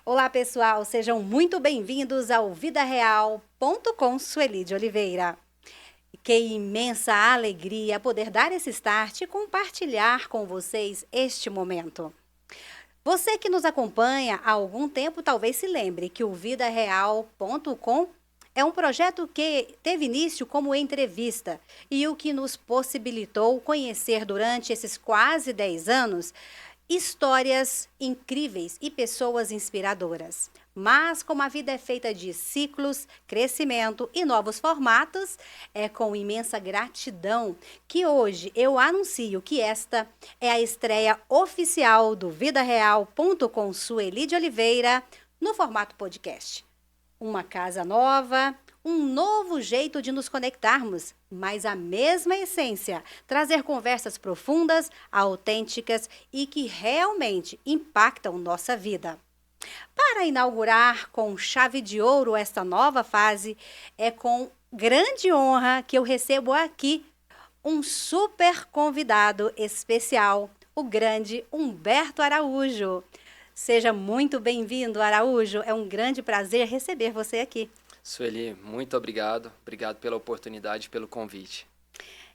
Olá, pessoal, sejam muito bem-vindos ao Vida Real.com Sueli de Oliveira. Que imensa alegria poder dar esse start e compartilhar com vocês este momento. Você que nos acompanha há algum tempo talvez se lembre que o Vida Real.com é um projeto que teve início como entrevista e o que nos possibilitou conhecer durante esses quase 10 anos histórias incríveis e pessoas inspiradoras. Mas, como a vida é feita de ciclos, crescimento e novos formatos, é com imensa gratidão que hoje eu anuncio que esta é a estreia oficial do Vida Real.com Sueli de Oliveira no formato podcast. Uma casa nova, um novo jeito de nos conectarmos, mas a mesma essência, trazer conversas profundas, autênticas e que realmente impactam nossa vida. Para inaugurar com chave de ouro esta nova fase, é com grande honra que eu recebo aqui um super convidado especial, o grande Humberto Araújo. Seja muito bem-vindo, Araújo. É um grande prazer receber você aqui. Sueli, muito obrigado. Obrigado pela oportunidade, pelo convite.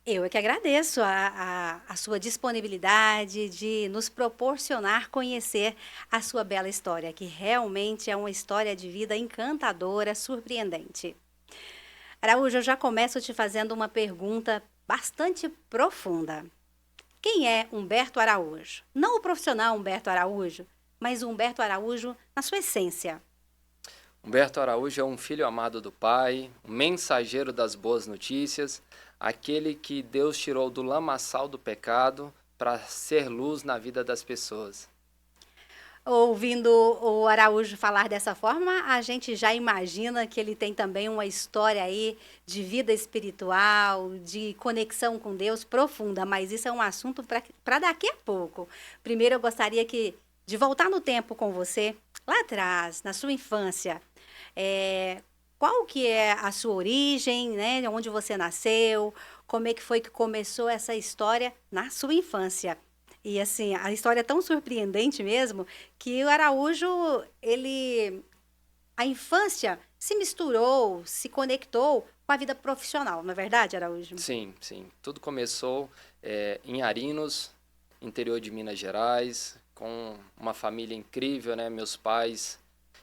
Eu é que agradeço a sua disponibilidade de nos proporcionar conhecer a sua bela história, que realmente é uma história de vida encantadora, surpreendente. Araújo, eu já começo te fazendo uma pergunta bastante profunda. Quem é Humberto Araújo? Não o profissional Humberto Araújo, mas o Humberto Araújo na sua essência. Humberto Araújo é um filho amado do Pai, um mensageiro das boas notícias, aquele que Deus tirou do lamaçal do pecado para ser luz na vida das pessoas. Ouvindo o Araújo falar dessa forma, a gente já imagina que ele tem também uma história aí de vida espiritual, de conexão com Deus profunda, mas isso é um assunto para daqui a pouco. Primeiro eu gostaria de voltar no tempo com você, lá atrás, na sua infância. É, qual que é a sua origem, né? Onde você nasceu? Como é que foi que começou essa história na sua infância? E assim, a história é tão surpreendente mesmo que o Araújo, a infância se misturou, se conectou com a vida profissional, não é verdade, Araújo? Sim, sim. Tudo começou em Arinos, interior de Minas Gerais, com uma família incrível, né? Meus pais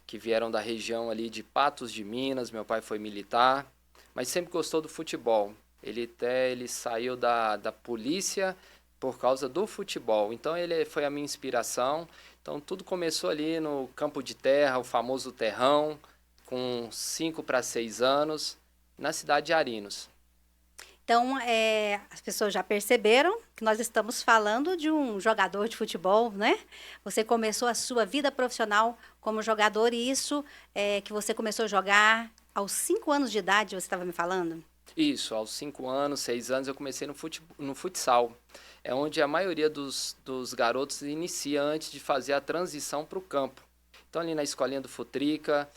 que vieram da região ali de Patos de Minas, meu pai foi militar, mas sempre gostou do futebol. Ele saiu da polícia por causa do futebol. Então ele foi a minha inspiração. Então tudo começou ali no campo de terra, o famoso terrão, com 5 para 6 anos, na cidade de Arinos. Então, as pessoas já perceberam que nós estamos falando de um jogador de futebol, né? Você começou a sua vida profissional como jogador e isso que você começou a jogar aos 5 anos de idade, você estava me falando? Isso, aos 5 anos, 6 anos eu comecei no futsal. É onde a maioria dos garotos inicia antes de fazer a transição para o campo. Então ali na escolinha do Futrica,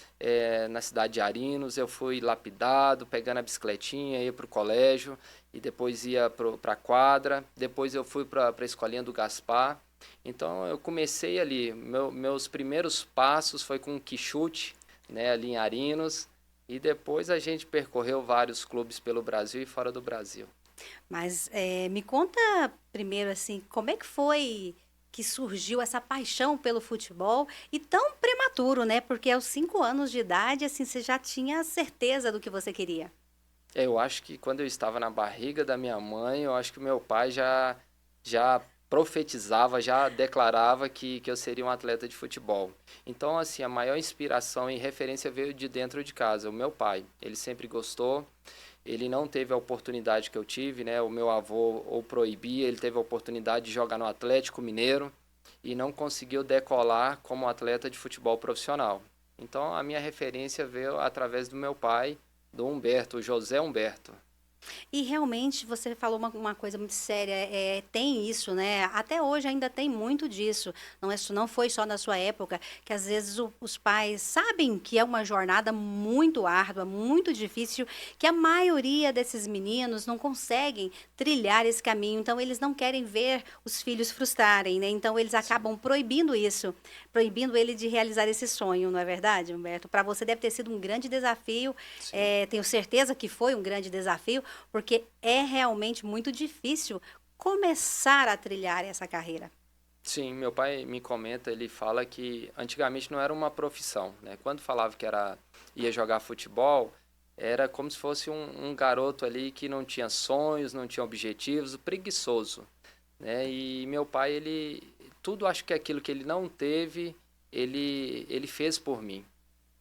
na cidade de Arinos, eu fui lapidado, pegando a bicicletinha, ia para o colégio e depois ia para a quadra. Depois eu fui para a escolinha do Gaspar. Então eu comecei ali, meus primeiros passos foi com um quichute, né, ali em Arinos. E depois a gente percorreu vários clubes pelo Brasil e fora do Brasil. Mas me conta primeiro assim, como é que foi que surgiu essa paixão pelo futebol e tão prematuro, né? Porque aos 5 anos de idade, assim, você já tinha certeza do que você queria. Eu acho que quando eu estava na barriga da minha mãe, eu acho que o meu pai já profetizava, já declarava que eu seria um atleta de futebol. Então, assim, a maior inspiração e referência veio de dentro de casa, o meu pai. Ele sempre gostou, ele não teve a oportunidade que eu tive, né? O meu avô o proibia, ele teve a oportunidade de jogar no Atlético Mineiro e não conseguiu decolar como atleta de futebol profissional. Então, a minha referência veio através do meu pai, do Humberto, José Humberto. E realmente você falou uma coisa muito séria, tem isso, né? Até hoje ainda tem muito disso. Não foi só na sua época, que às vezes os pais sabem que é uma jornada muito árdua, muito difícil, que a maioria desses meninos não conseguem trilhar esse caminho, então eles não querem ver os filhos frustrarem, né? Então eles Sim, acabam proibindo isso, proibindo ele de realizar esse sonho, não é verdade, Humberto? Para você deve ter sido um grande desafio, sim. tenho certeza que foi um grande desafio, porque é realmente muito difícil começar a trilhar essa carreira. Sim, meu pai me comenta, ele fala que antigamente não era uma profissão, né? Quando falava que ia jogar futebol, era como se fosse um garoto ali que não tinha sonhos, não tinha objetivos, preguiçoso, né? E meu pai, tudo acho que aquilo que ele não teve, ele fez por mim.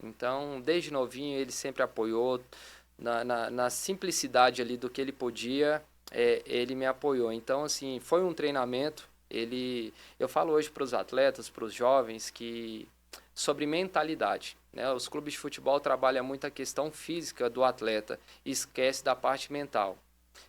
Então, desde novinho, ele sempre apoiou, na simplicidade ali do que ele podia, ele me apoiou. Então, assim, foi um treinamento. Eu falo hoje para os atletas, para os jovens, que sobre mentalidade, né? Os clubes de futebol trabalham muito a questão física do atleta e esquece da parte mental.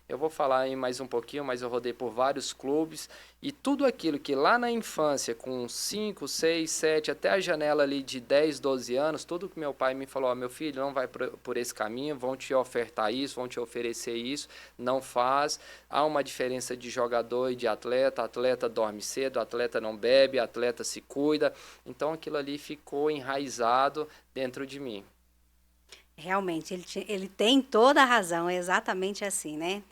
Eu vou falar aí mais um pouquinho, mas eu rodei por vários clubes e tudo aquilo que lá na infância, com 5, 6, 7, até a janela ali de 10, 12 anos, tudo que meu pai me falou, meu filho, não vai por esse caminho, vão te ofertar isso, vão te oferecer isso, não faz. Há uma diferença de jogador e de atleta, atleta dorme cedo, atleta não bebe, atleta se cuida. Então aquilo ali ficou enraizado dentro de mim. Realmente, ele tem toda a razão, é exatamente assim, né?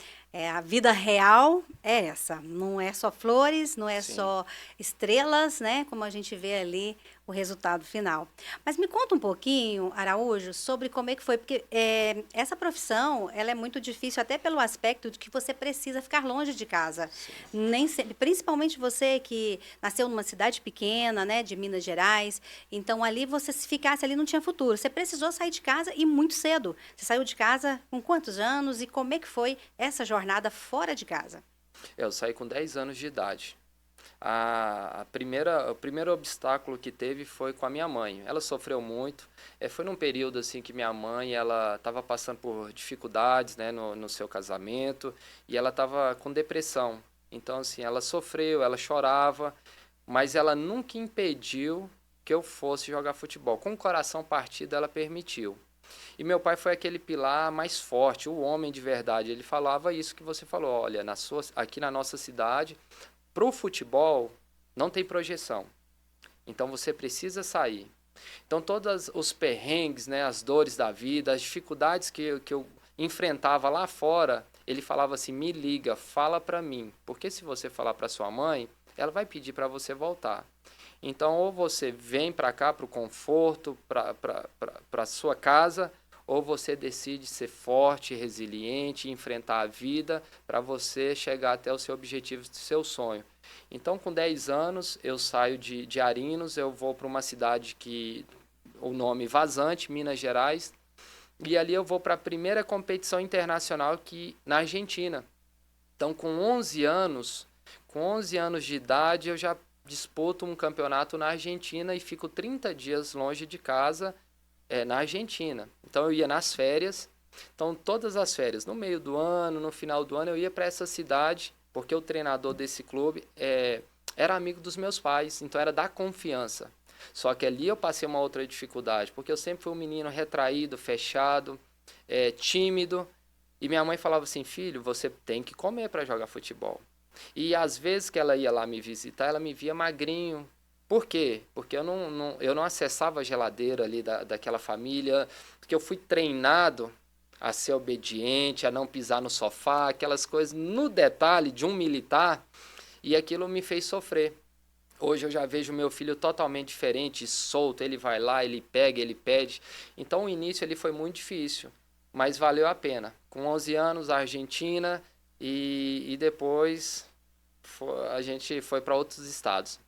A vida real é essa, não é só flores, não é Sim. só estrelas, né? Como a gente vê ali o resultado final. Mas me conta um pouquinho, Araújo, sobre como é que foi, porque essa profissão, ela é muito difícil até pelo aspecto de que você precisa ficar longe de casa. Sim. Nem sempre, principalmente você que nasceu numa cidade pequena, né, de Minas Gerais, então ali você se ficasse ali não tinha futuro. Você precisou sair de casa e muito cedo. Você saiu de casa com quantos anos e como é que foi essa jornada fora de casa? Eu saí com 10 anos de idade. O primeiro obstáculo que teve foi com a minha mãe. Ela sofreu muito. Foi num período assim que minha mãe ela estava passando por dificuldades, né, no seu casamento e ela estava com depressão. Então assim ela sofreu, ela chorava, mas ela nunca impediu que eu fosse jogar futebol. Com o coração partido ela permitiu. E meu pai foi aquele pilar mais forte, o homem de verdade. Ele falava isso que você falou, olha, aqui na nossa cidade pro futebol não tem projeção. Então você precisa sair. Então todos os perrengues, né, as dores da vida, as dificuldades que eu enfrentava lá fora, ele falava assim: "Me liga, fala para mim, porque se você falar para sua mãe, ela vai pedir para você voltar". Então ou você vem para cá para o conforto, para sua casa, ou você decide ser forte, resiliente, enfrentar a vida para você chegar até o seu objetivo, do seu sonho. Então, com 10 anos, eu saio de Arinos, eu vou para uma cidade que o nome Vazante, Minas Gerais, e ali eu vou para a primeira competição internacional na Argentina. Então, com 11 anos de idade, eu já disputo um campeonato na Argentina e fico 30 dias longe de casa, na Argentina. Então eu ia nas férias. Então todas as férias, no meio do ano, no final do ano, eu ia para essa cidade, porque o treinador desse clube era amigo dos meus pais, então era da confiança. Só que ali eu passei uma outra dificuldade, porque eu sempre fui um menino retraído, fechado, tímido. E minha mãe falava assim: filho, você tem que comer para jogar futebol. E às vezes que ela ia lá me visitar, ela me via magrinho. Por quê? Porque eu não acessava a geladeira ali daquela família, porque eu fui treinado a ser obediente, a não pisar no sofá, aquelas coisas no detalhe de um militar, e aquilo me fez sofrer. Hoje eu já vejo meu filho totalmente diferente, solto, ele vai lá, ele pega, ele pede. Então o início ele foi muito difícil, mas valeu a pena. Com 11 anos, a Argentina, e depois a gente foi para outros estados.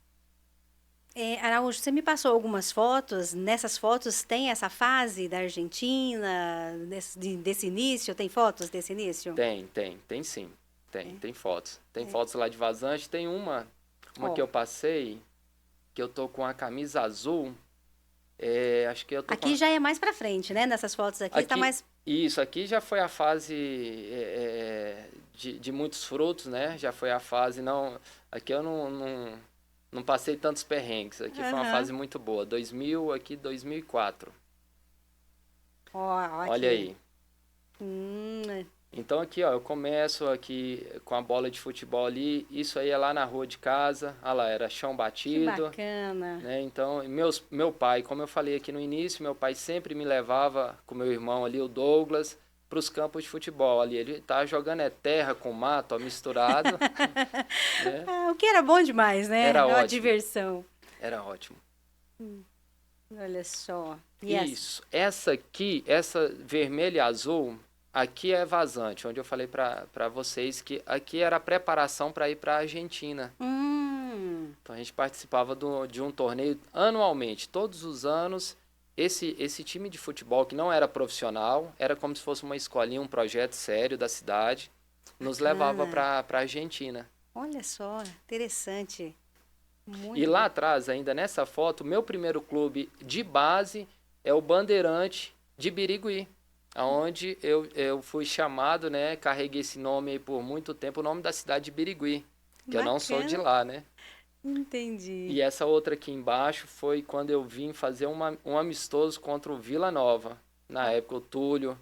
Araújo, você me passou algumas fotos. Nessas fotos tem essa fase da Argentina, desse início? Tem fotos desse início? Tem sim. Tem fotos. Tem fotos lá de Vazante. Tem uma que Ó, eu passei, que eu tô com a camisa azul. Acho que eu tô com aqui já é mais pra frente, né? Nessas fotos aqui tá aqui, mais. Isso aqui já foi a fase de muitos frutos, né? Já foi a fase, não... Aqui eu não passei tantos perrengues. Aqui foi uma fase muito boa. 2000, aqui 2004. Ó, Olha aqui. aí. Então aqui, ó, eu começo aqui com a bola de futebol ali. Isso aí é lá na rua de casa. Olha lá, era chão Que batido. bacana. Né? Então, meu pai, como eu falei aqui no início, meu pai sempre me levava com meu irmão ali, o Douglas, para os campos de futebol ali. Ele tá jogando terra com mato, ó, misturado. Né? O que era bom demais, né? Era É uma ótimo, diversão. era ótimo. Olha só. Isso. Essa aqui, essa vermelha e azul, aqui é vazante, onde eu falei para vocês que aqui era a preparação para ir para a Argentina. Então a gente participava de um torneio anualmente, todos os anos. Esse time de futebol, que não era profissional, era como se fosse uma escolinha, um projeto sério da cidade, nos levava para a Argentina. Olha só, interessante. Muito E lá bom. atrás, ainda nessa foto, meu primeiro clube de base é o Bandeirante de Birigui, aonde eu fui chamado, né? Carreguei esse nome aí por muito tempo, o nome da cidade de Birigui, que eu não sou de Bacana. lá, né? Entendi. E essa outra aqui embaixo foi quando eu vim fazer um amistoso contra o Vila Nova. Na época o Túlio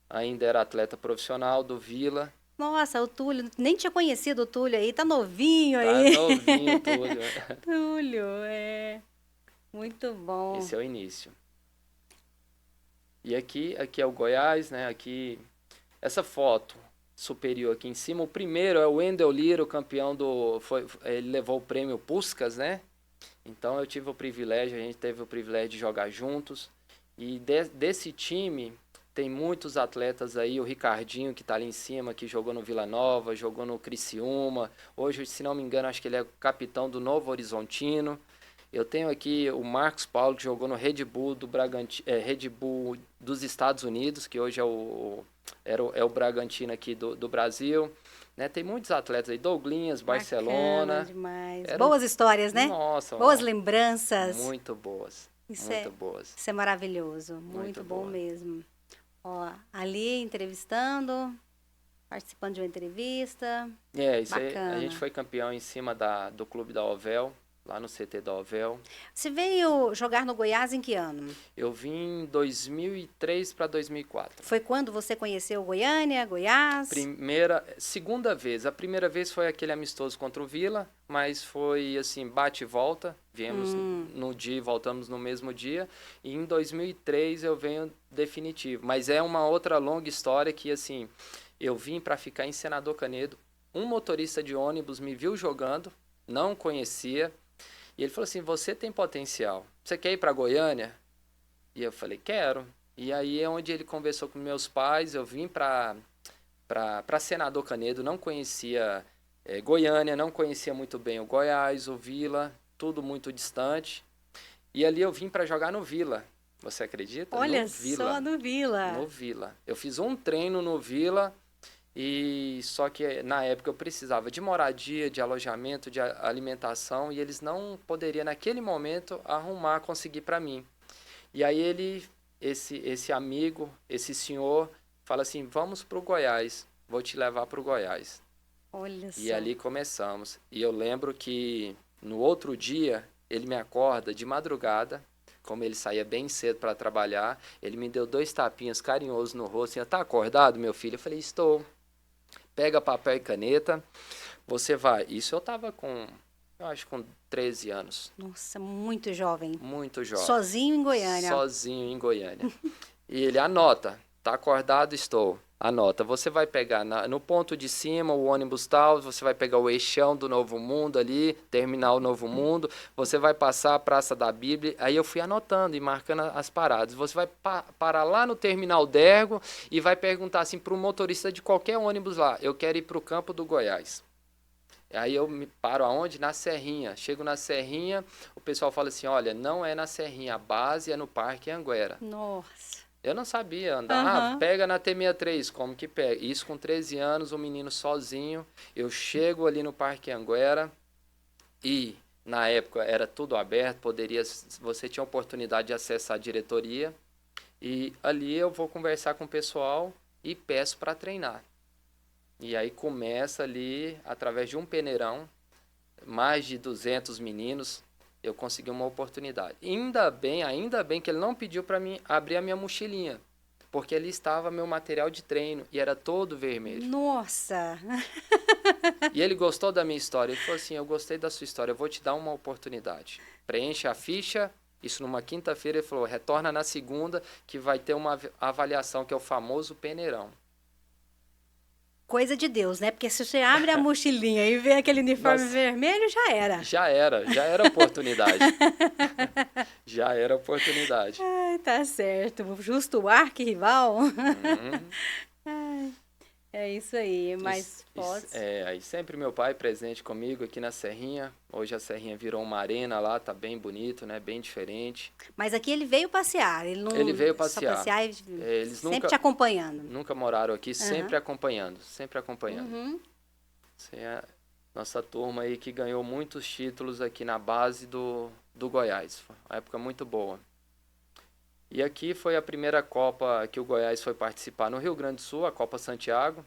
ainda era atleta profissional do Vila. Nossa, o Túlio, nem tinha conhecido o Túlio aí, tá novinho Tá aí. novinho o Túlio. Túlio, muito bom. Esse é o início. E aqui é o Goiás, né? Aqui, essa foto superior aqui em cima, o primeiro é o Wendel Lira, o campeão ele levou o prêmio Puskás, né? Então eu tive o privilégio, a gente teve o privilégio de jogar juntos. E desse time tem muitos atletas aí, o Ricardinho que está ali em cima, que jogou no Vila Nova, jogou no Criciúma. Hoje, se não me engano, acho que ele é capitão do Novo Horizontino. Eu tenho aqui o Marcos Paulo, que jogou no Red Bull Red Bull dos Estados Unidos, que hoje é o Bragantino aqui do Brasil. Né? Tem muitos atletas aí, Douglinhas, Barcelona. Bacana demais. Eram, Boas histórias, né? nossa, Boas ó, lembranças. muito boas, Isso muito boas. Isso é maravilhoso. Muito bom boa. mesmo. Ó, ali entrevistando, participando de uma entrevista. Isso aí, Bacana. a gente foi campeão em cima do clube da Ovel, lá no CT da Ovel. Você veio jogar no Goiás em que ano? Eu vim em 2003 para 2004. Foi quando você conheceu Goiânia, Goiás? Segunda vez. A primeira vez foi aquele amistoso contra o Vila, mas foi assim, bate e volta. Viemos no dia e voltamos no mesmo dia. E em 2003 eu venho definitivo. Mas é uma outra longa história que, assim, eu vim para ficar em Senador Canedo. Um motorista de ônibus me viu jogando, não conhecia. E ele falou assim, você tem potencial. Você quer ir para Goiânia? E eu falei, quero. E aí é onde ele conversou com meus pais. Eu vim para Senador Canedo, não conhecia Goiânia, não conhecia muito bem o Goiás, o Vila, tudo muito distante. E ali eu vim para jogar no Vila. Você acredita? Olha no Vila. só, no Vila. No Vila. Eu fiz um treino no Vila, e só que na época eu precisava de moradia, de alojamento, de alimentação, e eles não poderiam naquele momento conseguir para mim. E aí esse amigo, esse senhor, fala assim, vamos para o Goiás, vou te levar para o Goiás. Olha só. E ali começamos. E eu lembro que no outro dia, ele me acorda de madrugada, como ele saía bem cedo para trabalhar, ele me deu 2 tapinhas carinhosos no rosto, assim, tá acordado, meu filho? Eu falei, estou. Pega papel e caneta, você vai. Isso eu tava eu acho com 13 anos. Nossa, muito jovem. Muito jovem. Sozinho em Goiânia. Sozinho em Goiânia. E ele anota, tá acordado? Estou. Anota, você vai pegar no ponto de cima o ônibus tal, você vai pegar o eixão do Novo Mundo ali, terminal Novo Mundo, você vai passar a Praça da Bíblia. Aí eu fui anotando e marcando as paradas. Você vai parar lá no terminal Dergo e vai perguntar assim para o motorista de qualquer ônibus lá, eu quero ir para o campo do Goiás. Aí eu me paro aonde? Na Serrinha. Chego na Serrinha, o pessoal fala assim, olha, não é na Serrinha, a base é no Parque Anguera. Nossa. Eu não sabia andar. Pega na T63, como que pega? Isso com 13 anos, um menino sozinho. Eu chego ali no Parque Anguera e, na época, era tudo aberto, você tinha oportunidade de acessar a diretoria. E ali eu vou conversar com o pessoal e peço para treinar. E aí começa ali, através de um peneirão, mais de 200 meninos, eu consegui uma oportunidade. Ainda bem que ele não pediu para mim abrir a minha mochilinha, porque ali estava meu material de treino e era todo vermelho. Nossa! E ele gostou da minha história. Ele falou assim, eu gostei da sua história, eu vou te dar uma oportunidade. Preenche a ficha, isso numa quinta-feira. Ele falou, retorna na segunda, que vai ter uma avaliação, que é o famoso peneirão. Coisa de Deus, né? Porque se você abre a mochilinha e vê aquele uniforme vermelho, já era. Já era oportunidade. Já era oportunidade. Ai, tá certo. Justo o arquirrival. É isso aí, mas pode. Aí sempre meu pai presente comigo aqui na Serrinha. Hoje a Serrinha virou uma arena lá, tá bem bonito, né? Bem diferente. Mas aqui ele veio passear, ele veio passear. Só passear eles sempre nunca, te acompanhando. Nunca moraram aqui, sempre acompanhando, sempre acompanhando. Nossa turma aí que ganhou muitos títulos aqui na base do Goiás. Foi uma época muito boa. E aqui foi a primeira Copa que o Goiás foi participar no Rio Grande do Sul, a Copa Santiago.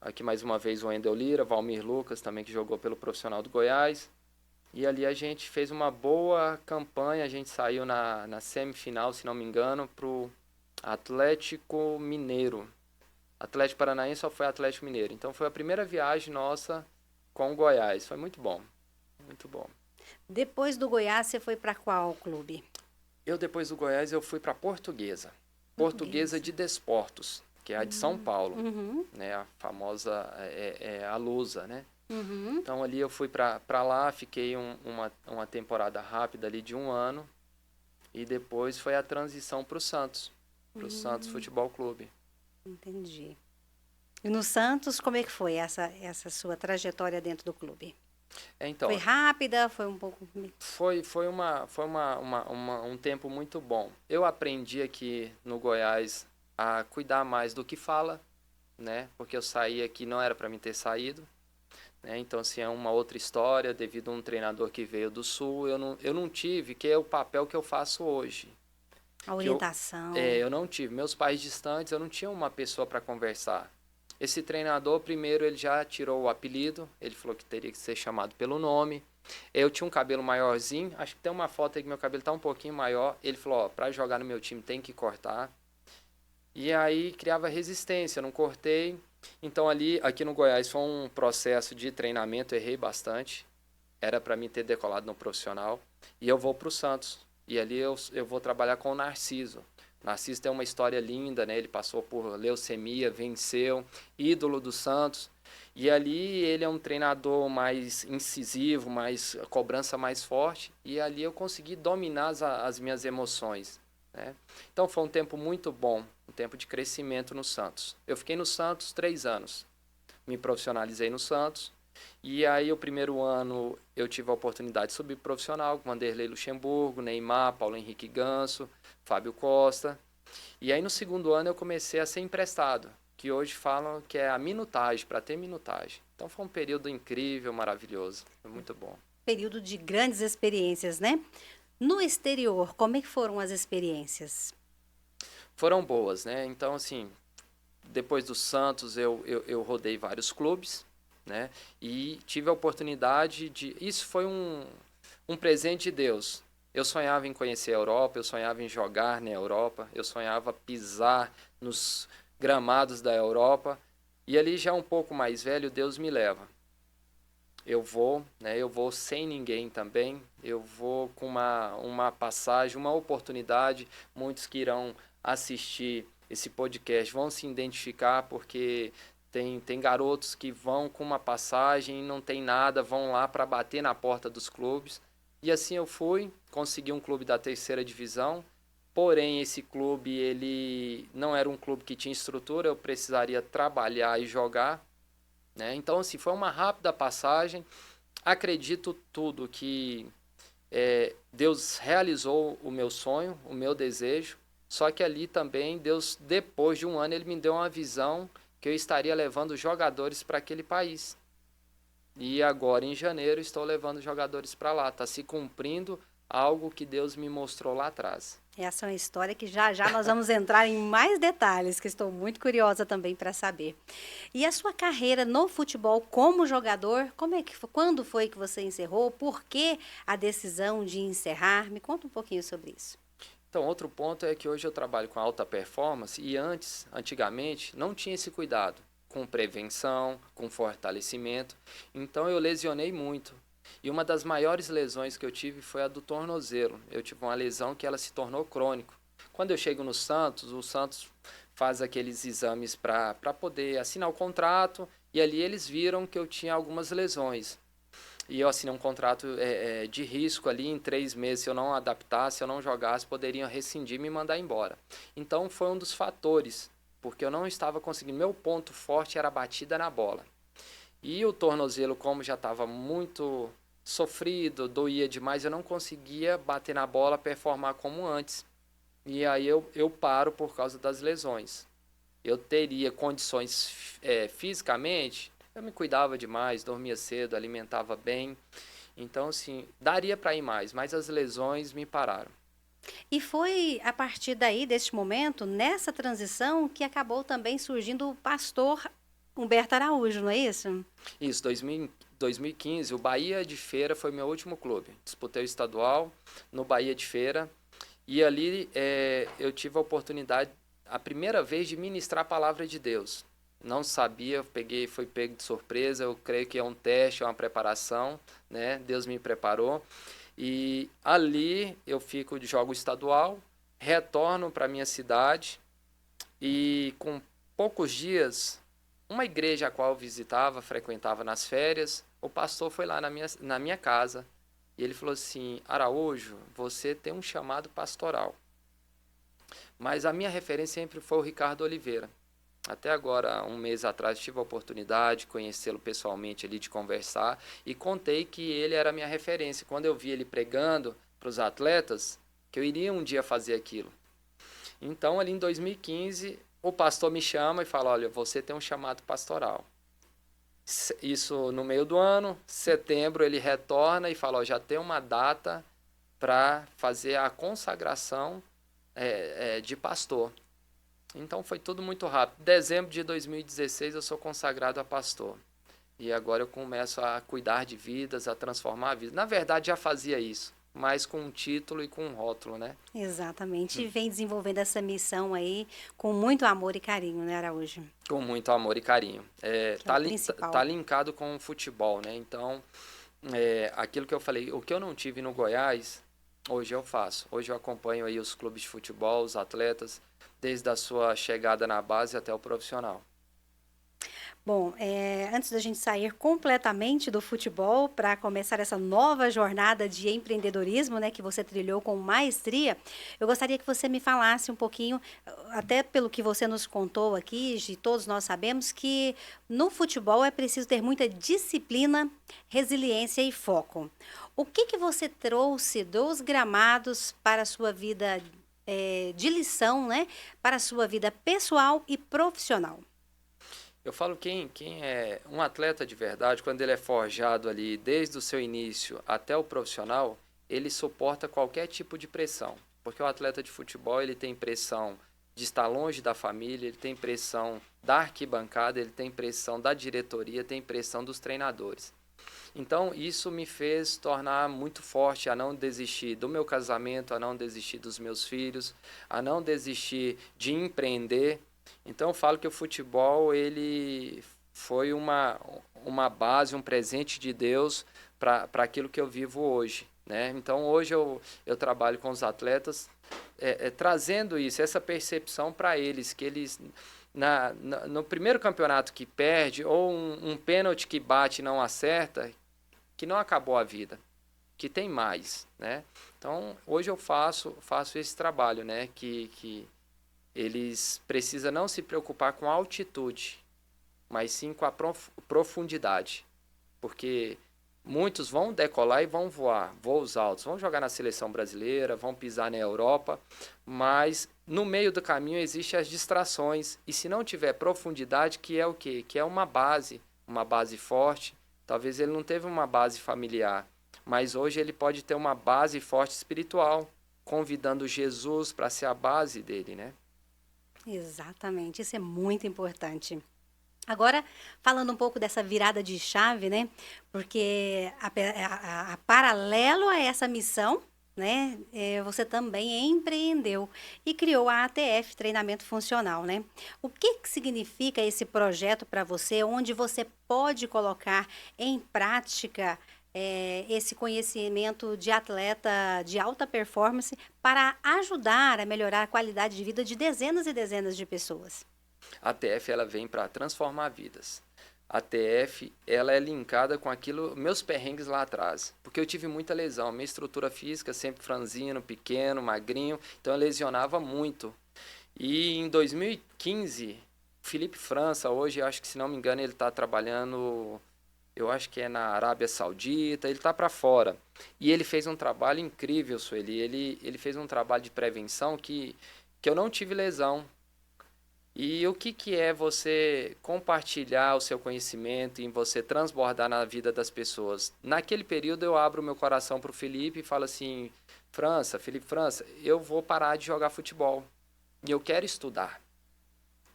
Aqui mais uma vez o Wendel Lira, Valmir Lucas também, que jogou pelo profissional do Goiás. E ali a gente fez uma boa campanha, a gente saiu na semifinal, se não me engano, para o Atlético Mineiro. Atlético Paranaense só foi Atlético Mineiro. Então foi a primeira viagem nossa com o Goiás. Foi muito bom, muito bom. Depois do Goiás, você foi para qual clube? Depois do Goiás, eu fui para Portuguesa. Portuguesa de Desportos, que é a de São Paulo, né? A famosa a Lusa, né? Então ali eu fui para lá, fiquei uma temporada rápida ali de 1 ano e depois foi a transição para o Santos, Santos Futebol Clube. Entendi. E no Santos, como é que foi essa sua trajetória dentro do clube? Então, foi rápida? Foi um pouco... Foi um tempo muito bom. Eu aprendi aqui no Goiás a cuidar mais do que fala, né? Porque eu saí aqui, não era para mim ter saído. Né? Então, assim, é uma outra história, devido a um treinador que veio do Sul. Eu não tive, que é o papel que eu faço hoje. A orientação. Eu não tive. Meus pais distantes, eu não tinha uma pessoa para conversar. Esse treinador, primeiro, ele já tirou o apelido. Ele falou que teria que ser chamado pelo nome. Eu tinha um cabelo maiorzinho. Acho que tem uma foto aí que meu cabelo tá um pouquinho maior. Ele falou, para jogar no meu time tem que cortar. E aí criava resistência, eu não cortei. Então aqui no Goiás foi um processo de treinamento, errei bastante. Era para mim ter decolado no profissional. E eu vou para o Santos. E ali eu vou trabalhar com o Narciso. Narciso tem uma história linda, né? Ele passou por leucemia, venceu, ídolo do Santos. E ali ele é um treinador mais incisivo, cobrança mais forte. E ali eu consegui dominar as minhas emoções, né? Então foi um tempo muito bom, um tempo de crescimento no Santos. Eu fiquei no Santos 3 anos. Me profissionalizei no Santos. E aí o primeiro ano eu tive a oportunidade de subir profissional com Vanderlei Luxemburgo, Neymar, Paulo Henrique Ganso, Fábio Costa. E aí no segundo ano eu comecei a ser emprestado, que hoje falam que é a minutagem, para ter minutagem. Então foi um período incrível, maravilhoso, foi muito bom. Período de grandes experiências, né? No exterior, como é que foram as experiências? Foram boas, né? Então, assim, depois do Santos eu rodei vários clubes, né? E tive a oportunidade de... Isso foi um presente de Deus. Eu sonhava em conhecer a Europa, eu sonhava em jogar na Europa, eu sonhava pisar nos gramados da Europa. E ali já um pouco mais velho, Deus me leva. Eu vou, né? Eu vou sem ninguém também. Eu vou com uma passagem, uma oportunidade. Muitos que irão assistir esse podcast vão se identificar, porque tem garotos que vão com uma passagem e não tem nada, vão lá para bater na porta dos clubes. E assim eu fui, consegui um clube da 3ª divisão, porém esse clube ele não era um clube que tinha estrutura, eu precisaria trabalhar e jogar, né? Então assim, foi uma rápida passagem. Acredito tudo que Deus realizou o meu sonho, o meu desejo, só que ali também Deus, depois de 1 ano, ele me deu uma visão que eu estaria levando jogadores para aquele país. E agora, em janeiro, estou levando jogadores para lá. Está se cumprindo algo que Deus me mostrou lá atrás. Essa é uma história que já já nós vamos entrar em mais detalhes, que estou muito curiosa também para saber. E a sua carreira no futebol como jogador, como é que quando foi que você encerrou? Por que a decisão de encerrar? Me conta um pouquinho sobre isso. Então, outro ponto é que hoje eu trabalho com alta performance e antigamente, não tinha esse cuidado com prevenção, com fortalecimento. Então, eu lesionei muito. E uma das maiores lesões que eu tive foi a do tornozelo. Eu tive uma lesão que ela se tornou crônica. Quando eu chego no Santos, o Santos faz aqueles exames para poder assinar o contrato e ali eles viram que eu tinha algumas lesões. E eu assinei um contrato de risco ali, em 3 meses, se eu não adaptasse, se eu não jogasse, poderiam rescindir e me mandar embora. Então foi um dos fatores, porque eu não estava conseguindo. Meu ponto forte era a batida na bola. E o tornozelo, como já estava muito sofrido, doía demais, eu não conseguia bater na bola, performar como antes. E aí eu paro por causa das lesões. Eu teria condições fisicamente, eu me cuidava demais, dormia cedo, alimentava bem. Então, assim, daria para ir mais, mas as lesões me pararam. E foi a partir daí, deste momento, nessa transição, que acabou também surgindo o pastor Humberto Araújo, não é isso? Isso, 2015, o Bahia de Feira foi meu último clube. Disputei o estadual no Bahia de Feira e ali eu tive a oportunidade, a primeira vez, de ministrar a palavra de Deus. Não sabia, fui pego de surpresa, eu creio que é um teste, é uma preparação, né? Deus me preparou. E ali eu fico de jogo estadual, retorno para minha cidade e com poucos dias, uma igreja a qual eu visitava, frequentava nas férias, o pastor foi lá na minha casa e ele falou assim: Araújo, você tem um chamado pastoral. Mas a minha referência sempre foi o Ricardo Oliveira. Até agora, um mês atrás, tive a oportunidade de conhecê-lo pessoalmente ali, de conversar, e contei que ele era a minha referência. Quando eu vi ele pregando para os atletas, que eu iria um dia fazer aquilo. Então, ali em 2015, o pastor me chama e fala: olha, você tem um chamado pastoral. Isso no meio do ano, setembro, ele retorna e fala: ó, já tem uma data para fazer a consagração de pastor. Então foi tudo muito rápido. Dezembro de 2016 eu sou consagrado a pastor. E agora eu começo a cuidar de vidas, a transformar a vida. Na verdade já fazia isso, mas com um título e com um rótulo, né? Exatamente. E vem desenvolvendo essa missão aí com muito amor e carinho, né, Araújo? Com muito amor e carinho. Que é o principal. Tá linkado com o futebol, né? Então, aquilo que eu falei, o que eu não tive no Goiás, hoje eu faço. Hoje eu acompanho aí os clubes de futebol, os atletas, desde a sua chegada na base até o profissional. Bom, antes da gente sair completamente do futebol para começar essa nova jornada de empreendedorismo, né, que você trilhou com maestria, eu gostaria que você me falasse um pouquinho, até pelo que você nos contou aqui, de todos nós sabemos que no futebol é preciso ter muita disciplina, resiliência e foco. O que você trouxe dos gramados para a sua vida de lição, né, para a sua vida pessoal e profissional? Eu falo quem é um atleta de verdade, quando ele é forjado ali desde o seu início até o profissional, ele suporta qualquer tipo de pressão. Porque o atleta de futebol, ele tem pressão de estar longe da família, ele tem pressão da arquibancada, ele tem pressão da diretoria, tem pressão dos treinadores. Então, isso me fez tornar muito forte, a não desistir do meu casamento, a não desistir dos meus filhos, a não desistir de empreender. Então, eu falo que o futebol ele foi uma base, um presente de Deus para aquilo que eu vivo hoje, né? Então, hoje eu trabalho com os atletas, trazendo isso, essa percepção para eles, que eles, no primeiro campeonato que perde, ou um pênalti que bate e não acerta, que não acabou a vida, que tem mais, né? Então, hoje eu faço esse trabalho, né? Que eles precisam não se preocupar com a altitude, mas sim com a profundidade. Porque muitos vão decolar e vão voar, voos altos, vão jogar na seleção brasileira, vão pisar na Europa, mas no meio do caminho existem as distrações. E se não tiver profundidade, que é o quê? Que é uma base forte. Talvez ele não teve uma base familiar, mas hoje ele pode ter uma base forte espiritual. convidando Jesus para ser a base dele, né? Exatamente, isso é muito importante. Agora, falando um pouco dessa virada de chave, né? Porque a paralelo a essa missão, né? Você também empreendeu e criou a ATF, Treinamento Funcional, né? O que significa esse projeto para você, onde você pode colocar em prática esse conhecimento de atleta de alta performance para ajudar a melhorar a qualidade de vida de dezenas e dezenas de pessoas? A TF ela vem para transformar vidas. A TF ela é linkada com aquilo, meus perrengues lá atrás, porque eu tive muita lesão, minha estrutura física sempre franzino, pequeno, magrinho, então eu lesionava muito. E em 2015, Felipe França, hoje eu acho que se não me engano ele está trabalhando, eu acho que é na Arábia Saudita, ele está para fora. E ele fez um trabalho incrível, Sueli, ele fez um trabalho de prevenção que eu não tive lesão. E o que é você compartilhar o seu conhecimento e você transbordar na vida das pessoas? Naquele período eu abro meu coração para o Felipe e falo assim, Felipe França, eu vou parar de jogar futebol e eu quero estudar.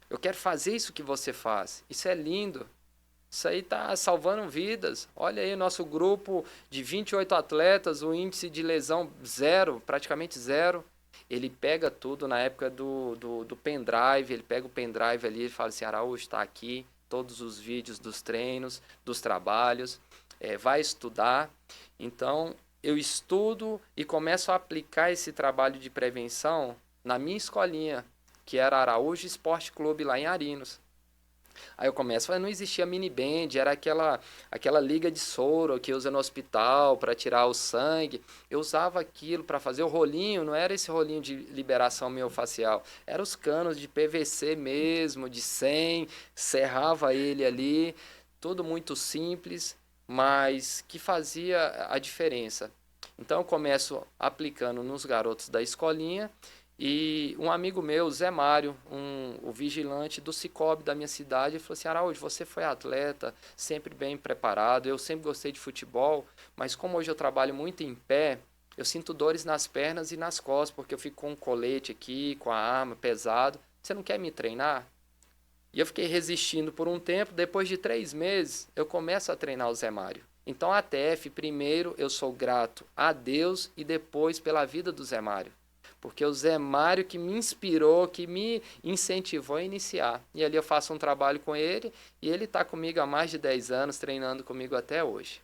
Eu quero fazer isso que você faz. Isso é lindo. Isso aí está salvando vidas. Olha aí o nosso grupo de 28 atletas, o índice de lesão zero, praticamente zero. Ele pega tudo na época do pendrive, ele pega o pendrive ali e fala assim, Araújo, está aqui, todos os vídeos dos treinos, dos trabalhos, vai estudar. Então, eu estudo e começo a aplicar esse trabalho de prevenção na minha escolinha, que era Araújo Esporte Clube, lá em Arinos. Aí eu começo, não existia mini band, era aquela liga de soro que usa no hospital para tirar o sangue. Eu usava aquilo para fazer o rolinho, não era esse rolinho de liberação miofascial, eram os canos de PVC mesmo, de 100, serrava ele ali, tudo muito simples, mas que fazia a diferença. Então eu começo aplicando nos garotos da escolinha. E um amigo meu, Zé Mário, o vigilante do Cicobi da minha cidade, ele falou assim, Araújo, você foi atleta, sempre bem preparado, eu sempre gostei de futebol, mas como hoje eu trabalho muito em pé, eu sinto dores nas pernas e nas costas, porque eu fico com um colete aqui, com a arma pesado, você não quer me treinar? E eu fiquei resistindo por um tempo, depois de 3 meses, eu começo a treinar o Zé Mário. Então a ATF, primeiro eu sou grato a Deus e depois pela vida do Zé Mário. Porque o Zé Mário que me inspirou, que me incentivou a iniciar. E ali eu faço um trabalho com ele e ele está comigo há mais de 10 anos, treinando comigo até hoje.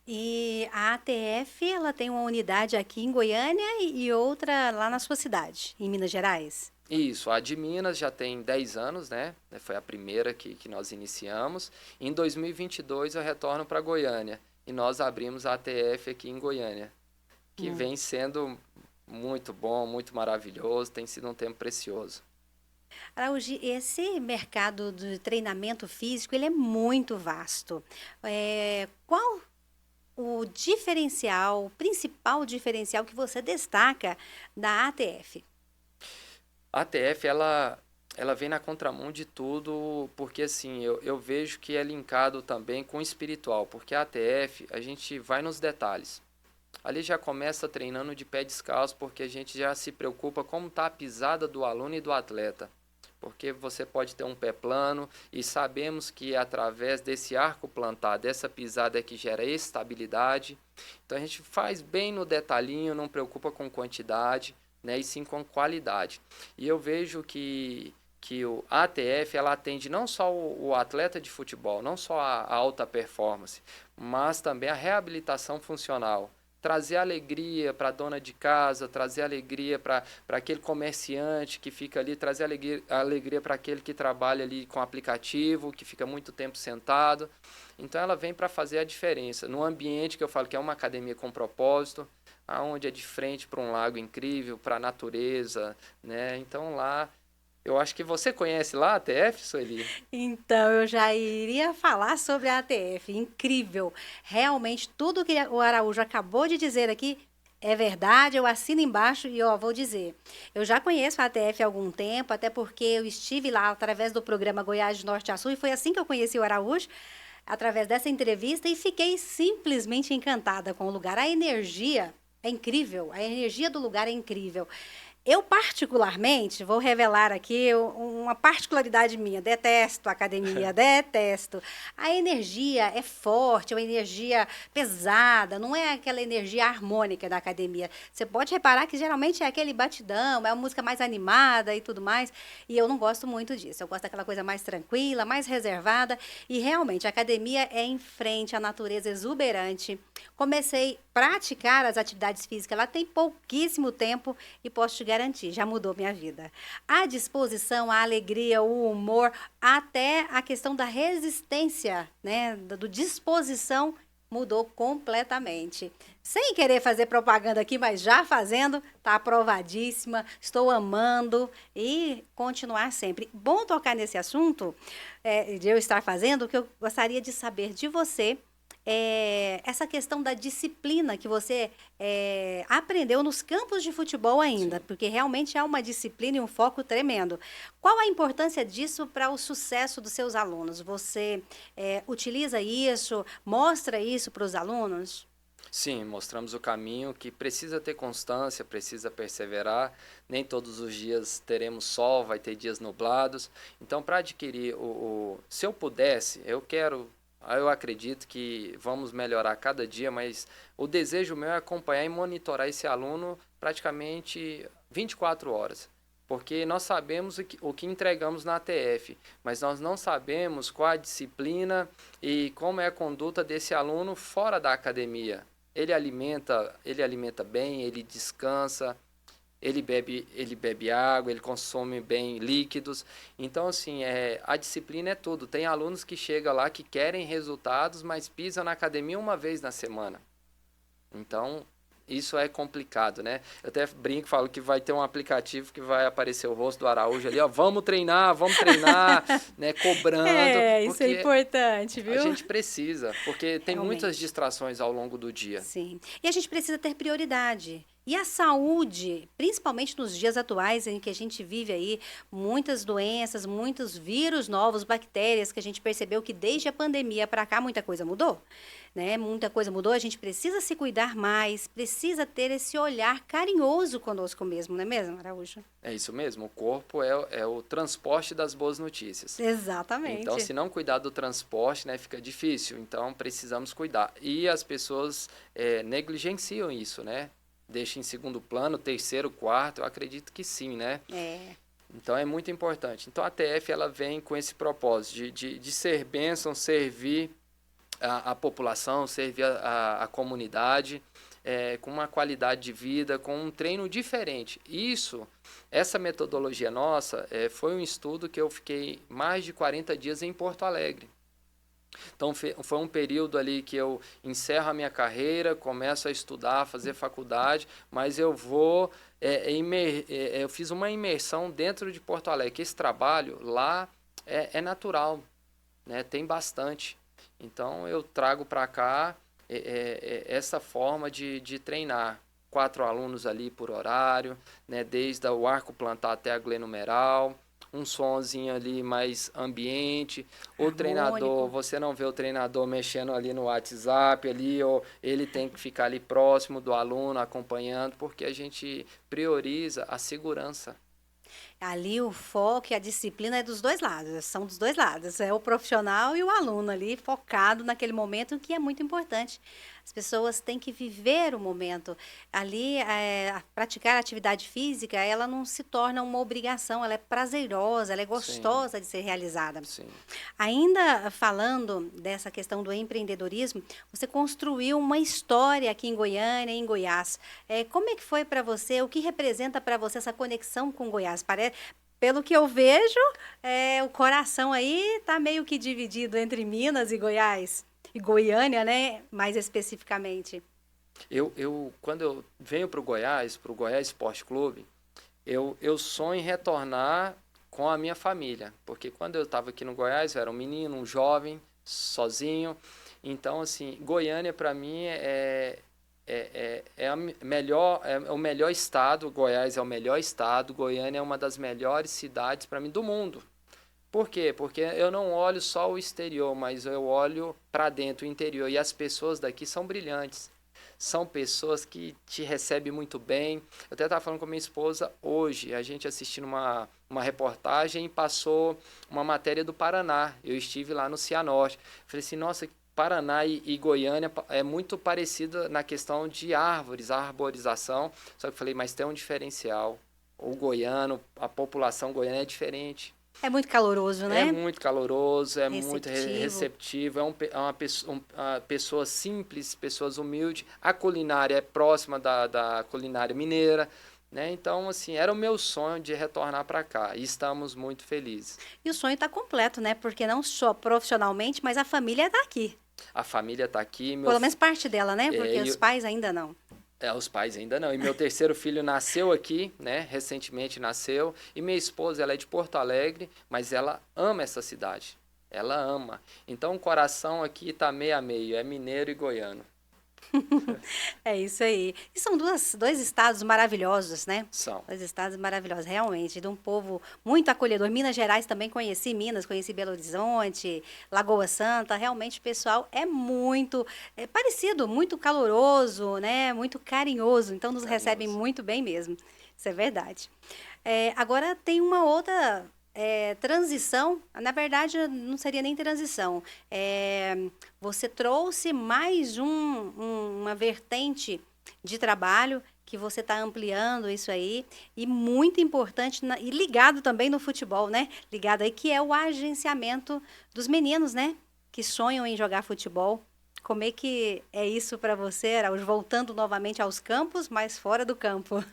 E a ATF, ela tem uma unidade aqui em Goiânia e outra lá na sua cidade, em Minas Gerais? Isso, a de Minas já tem 10 anos, né? Foi a primeira que nós iniciamos. Em 2022 eu retorno para Goiânia e nós abrimos a ATF aqui em Goiânia, que vem sendo muito bom, muito maravilhoso, tem sido um tempo precioso. Araújo, esse mercado de treinamento físico, ele é muito vasto. Qual o diferencial, o principal diferencial que você destaca da ATF? A ATF, ela vem na contramão de tudo, porque assim, eu vejo que é linkado também com o espiritual, porque a ATF, a gente vai nos detalhes. Ali já começa treinando de pé descalço, porque a gente já se preocupa como está a pisada do aluno e do atleta. Porque você pode ter um pé plano e sabemos que através desse arco plantar, dessa pisada é que gera estabilidade. Então a gente faz bem no detalhinho, não preocupa com quantidade, né, e sim com qualidade. E eu vejo que o ATF ela atende não só o atleta de futebol, não só a alta performance, mas também a reabilitação funcional. Trazer alegria para a dona de casa, trazer alegria para aquele comerciante que fica ali, trazer alegria para aquele que trabalha ali com aplicativo, que fica muito tempo sentado. Então ela vem para fazer a diferença. Num ambiente que eu falo que é uma academia com propósito, aonde é de frente para um lago incrível, para a natureza, né? Então lá, eu acho que você conhece lá a ATF, Sueli? Então, eu já iria falar sobre a ATF. Incrível. Realmente, tudo que o Araújo acabou de dizer aqui é verdade. Eu assino embaixo e vou dizer. Eu já conheço a ATF há algum tempo, até porque eu estive lá através do programa Goiás de Norte a Sul e foi assim que eu conheci o Araújo, através dessa entrevista, e fiquei simplesmente encantada com o lugar. A energia É incrível, a energia do lugar é incrível. Eu, particularmente, vou revelar aqui uma particularidade minha. Detesto academia, detesto. A energia é forte, é uma energia pesada, não é aquela energia harmônica da academia. Você pode reparar que geralmente é aquele batidão, é uma música mais animada e tudo mais. E eu não gosto muito disso. Eu gosto daquela coisa mais tranquila, mais reservada. E realmente, a academia é em frente à natureza exuberante. Comecei a praticar as atividades físicas lá tem pouquíssimo tempo e posso te garantir, já mudou minha vida. A disposição, a alegria, o humor, até a questão da resistência, né, do disposição mudou completamente. Sem querer fazer propaganda aqui, mas já fazendo, tá aprovadíssima, estou amando e continuar sempre. Bom tocar nesse assunto, de eu estar fazendo, o que eu gostaria de saber de você essa questão da disciplina que você aprendeu nos campos de futebol ainda, Sim. porque realmente há uma disciplina e um foco tremendo. Qual a importância disso para o sucesso dos seus alunos? Você utiliza isso, mostra isso para os alunos? Sim, mostramos o caminho que precisa ter constância, precisa perseverar. Nem todos os dias teremos sol, vai ter dias nublados. Então, para adquirir se eu pudesse, eu acredito que vamos melhorar cada dia, mas o desejo meu é acompanhar e monitorar esse aluno praticamente 24 horas. Porque nós sabemos o que entregamos na ATF, mas nós não sabemos qual a disciplina e como é a conduta desse aluno fora da academia. Ele alimenta bem, ele descansa, ele bebe água, ele consome bem líquidos. Então, assim, a disciplina é tudo. Tem alunos que chegam lá que querem resultados, mas pisam na academia uma vez na semana. Então, isso é complicado, né? Eu até brinco, falo que vai ter um aplicativo que vai aparecer o rosto do Araújo ali, ó, vamos treinar, né, cobrando, Isso é porque importante, a viu? gente precisa, porque tem muitas Realmente. distrações ao longo do dia. Sim. E a gente precisa ter prioridade. E a saúde, principalmente nos dias atuais em que a gente vive aí muitas doenças, muitos vírus novos, bactérias, que a gente percebeu que desde a pandemia para cá muita coisa mudou, né? Muita coisa mudou, a gente precisa se cuidar mais, precisa ter esse olhar carinhoso conosco mesmo, não é mesmo, Araújo? É isso mesmo, o corpo é o transporte das boas notícias. Então, Exatamente. se não cuidar do transporte, né, fica difícil. Então, precisamos cuidar. E as pessoas negligenciam isso, né? Deixam em segundo plano, terceiro, quarto, eu acredito que sim, né? É. Então, é muito importante. Então, a TF, ela vem com esse propósito de ser bênção, servir a população, servir a comunidade, com uma qualidade de vida, com um treino diferente. Essa metodologia nossa, foi um estudo que eu fiquei mais de 40 dias em Porto Alegre. Então, foi um período ali que eu encerro a minha carreira, começo a estudar, fazer faculdade, mas eu fiz uma imersão dentro de Porto Alegre, que esse trabalho lá é natural, né? Tem bastante. Então, eu trago para cá essa forma de treinar. 4 alunos ali por horário, né? Desde o arco plantar até a glenumeral, um sonzinho ali mais ambiente. O treinador, Harmônico. você não vê o treinador mexendo ali no WhatsApp, ali, ou ele tem que ficar ali próximo do aluno, acompanhando, porque a gente prioriza a segurança. Ali o foco e a disciplina é dos dois lados, são dos dois lados, é o profissional e o aluno ali focado naquele momento que é muito importante. As pessoas têm que viver o momento. Ali, praticar atividade física, ela não se torna uma obrigação, ela é prazerosa, ela é Sim, gostosa de ser realizada. sim. Ainda falando dessa questão do empreendedorismo, você construiu uma história aqui em Goiânia, em Goiás. Como é que foi para você? O que representa para você essa conexão com Goiás? Pelo que eu vejo, o coração aí está meio que dividido entre Minas e Goiás. E Goiânia, né? Mais especificamente. Quando eu venho para o Goiás Esporte Clube, eu sonho em retornar com a minha família, porque quando eu estava aqui no Goiás, eu era um menino, um jovem, sozinho. Então, assim, Goiânia para mim é o melhor estado. Goiás é o melhor estado, Goiânia é uma das melhores cidades para mim do mundo. Por quê? Porque eu não olho só o exterior, mas eu olho para dentro, o interior, e as pessoas daqui são brilhantes. são pessoas que te recebem muito bem. Eu até estava falando com a minha esposa hoje, a gente assistindo uma reportagem e passou uma matéria do Paraná. Eu estive lá no Cianorte. Falei assim, nossa, Paraná e Goiânia é muito parecido na questão de árvores, arborização. Só que eu falei, mas tem um diferencial. O goiano, a população goiana é diferente. É muito caloroso, né? É muito caloroso, é muito Receptivo. receptivo, é uma pessoa simples, pessoas humildes. A culinária é próxima da culinária mineira, né? Então, assim, era o meu sonho de retornar para cá e estamos muito felizes. E o sonho está completo, né? Porque não só profissionalmente, mas a família está aqui. A família está aqui, Pelo menos parte dela, né? Porque os eu, pais ainda não. os pais ainda não. E meu terceiro filho nasceu aqui, né? Recentemente nasceu. E minha esposa, ela é de Porto Alegre, mas ela ama essa cidade. Ela ama. Então o coração aqui está meio a meio, é mineiro e goiano. É isso aí. E são dois estados maravilhosos, né? São. Dois estados maravilhosos, realmente, de um povo muito acolhedor. Minas Gerais também conheci Minas, conheci Belo Horizonte, Lagoa Santa. Realmente o pessoal é muito parecido, muito caloroso, né? Muito carinhoso. Então nos recebem Carinhoso. muito bem mesmo. Isso é verdade. Agora tem uma outra transição. Na verdade, não seria nem transição. Você trouxe mais uma vertente de trabalho que você está ampliando isso aí, e muito importante, e ligado também no futebol, né? Ligado aí, que é o agenciamento dos meninos, né? Que sonham em jogar futebol. Como é que é isso para você, Araújo? Voltando novamente aos campos, mas fora do campo.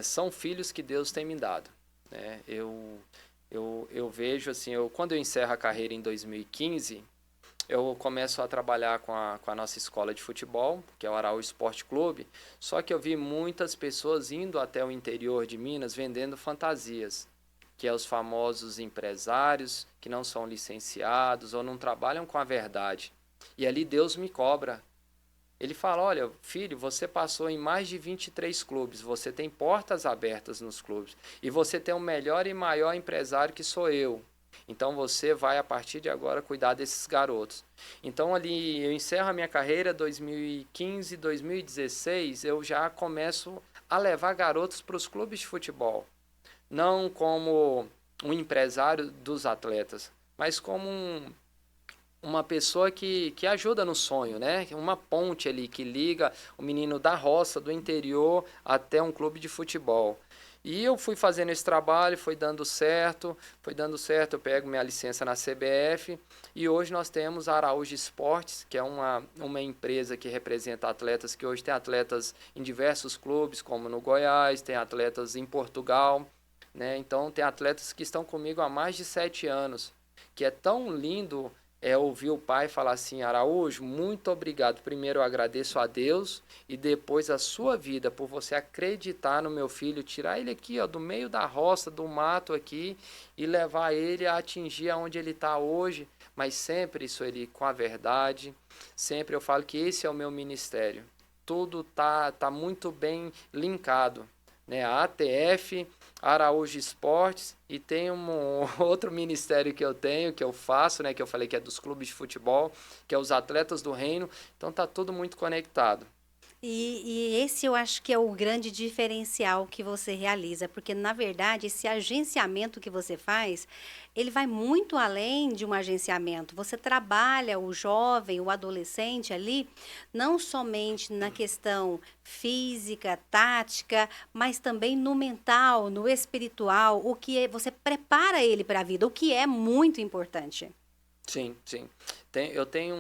São filhos que Deus tem me dado, né? Eu vejo assim, quando eu encerro a carreira em 2015, eu começo a trabalhar com a nossa escola de futebol, que é o Araújo Esporte Clube, só que eu vi muitas pessoas indo até o interior de Minas vendendo fantasias, que é os famosos empresários que não são licenciados ou não trabalham com a verdade. E ali Deus me cobra. Ele fala, olha, filho, você passou em mais de 23 clubes, você tem portas abertas nos clubes, e você tem o melhor e maior empresário que sou eu. Então você vai, a partir de agora, cuidar desses garotos. Então ali eu encerro a minha carreira, 2015, 2016, eu já começo a levar garotos para os clubes de futebol. Não como um empresário dos atletas, mas como uma pessoa que ajuda no sonho, né? Uma ponte ali que liga o menino da roça, do interior, até um clube de futebol. E eu fui fazendo esse trabalho, foi dando certo, eu pego minha licença na CBF e hoje nós temos a Araújo Esportes, que é uma empresa que representa atletas, que hoje tem atletas em diversos clubes, como no Goiás, tem atletas em Portugal, né? Então tem atletas que estão comigo há mais de 7 anos, que é tão lindo ouvir o pai falar assim, Araújo, muito obrigado. Primeiro eu agradeço a Deus e depois a sua vida por você acreditar no meu filho, tirar ele aqui do meio da roça, do mato aqui e levar ele a atingir aonde ele está hoje, mas sempre isso ele com a verdade. Sempre eu falo que esse é o meu ministério. Tudo tá muito bem linkado, né? A ATF, Araújo Esportes, e tem um outro ministério que eu tenho, que eu faço, né, que eu falei que é dos clubes de futebol, que é os Atletas do Reino. Então tá tudo muito conectado. E esse eu acho que é o grande diferencial que você realiza, porque na verdade esse agenciamento que você faz, ele vai muito além de um agenciamento. Você trabalha o jovem, o adolescente ali, não somente na questão física, tática, mas também no mental, no espiritual, você prepara ele para a vida, o que é muito importante. Sim, sim. Eu tenho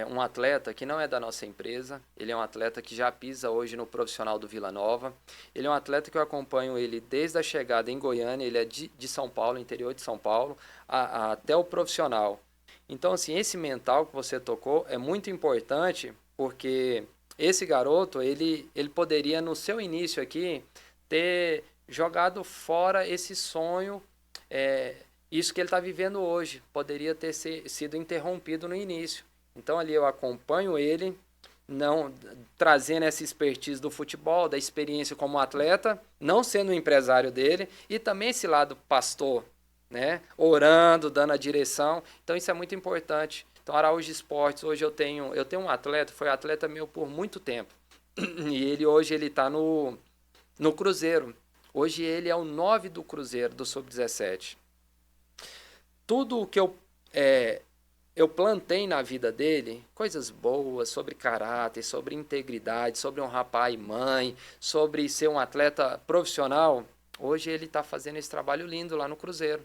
um atleta que não é da nossa empresa, ele é um atleta que já pisa hoje no profissional do Vila Nova. Ele é um atleta que eu acompanho ele desde a chegada em Goiânia, ele é de São Paulo, interior de São Paulo, até o profissional. Então, assim, esse mental que você tocou é muito importante, porque esse garoto, ele poderia, no seu início aqui, ter jogado fora esse sonho, isso que ele está vivendo hoje, poderia ter sido interrompido no início. Então ali eu acompanho ele, não trazendo essa expertise do futebol, da experiência como atleta, não sendo o empresário dele, e também esse lado pastor, né? Orando, dando a direção. Então isso é muito importante. Então, Araújo Esportes, hoje eu tenho um atleta, foi atleta meu por muito tempo. E hoje ele está no Cruzeiro. Hoje ele é o 9 do Cruzeiro, do Sub-17. Tudo o que eu plantei na vida dele, coisas boas, sobre caráter, sobre integridade, sobre honrar pai e mãe, sobre ser um atleta profissional, hoje ele está fazendo esse trabalho lindo lá no Cruzeiro.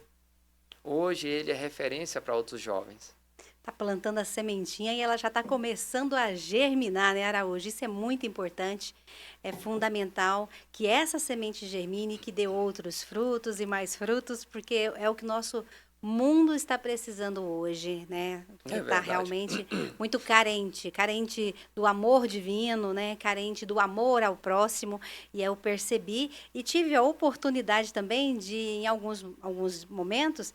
Hoje ele é referência para outros jovens. Está plantando a sementinha e ela já está começando a germinar, né, Araújo? Isso é muito importante, é fundamental que essa semente germine, que dê outros frutos e mais frutos, porque é o que nosso mundo está precisando hoje, né? Que É está verdade. realmente muito carente do amor divino, né? Carente do amor ao próximo. E eu percebi e tive a oportunidade também de, em alguns momentos,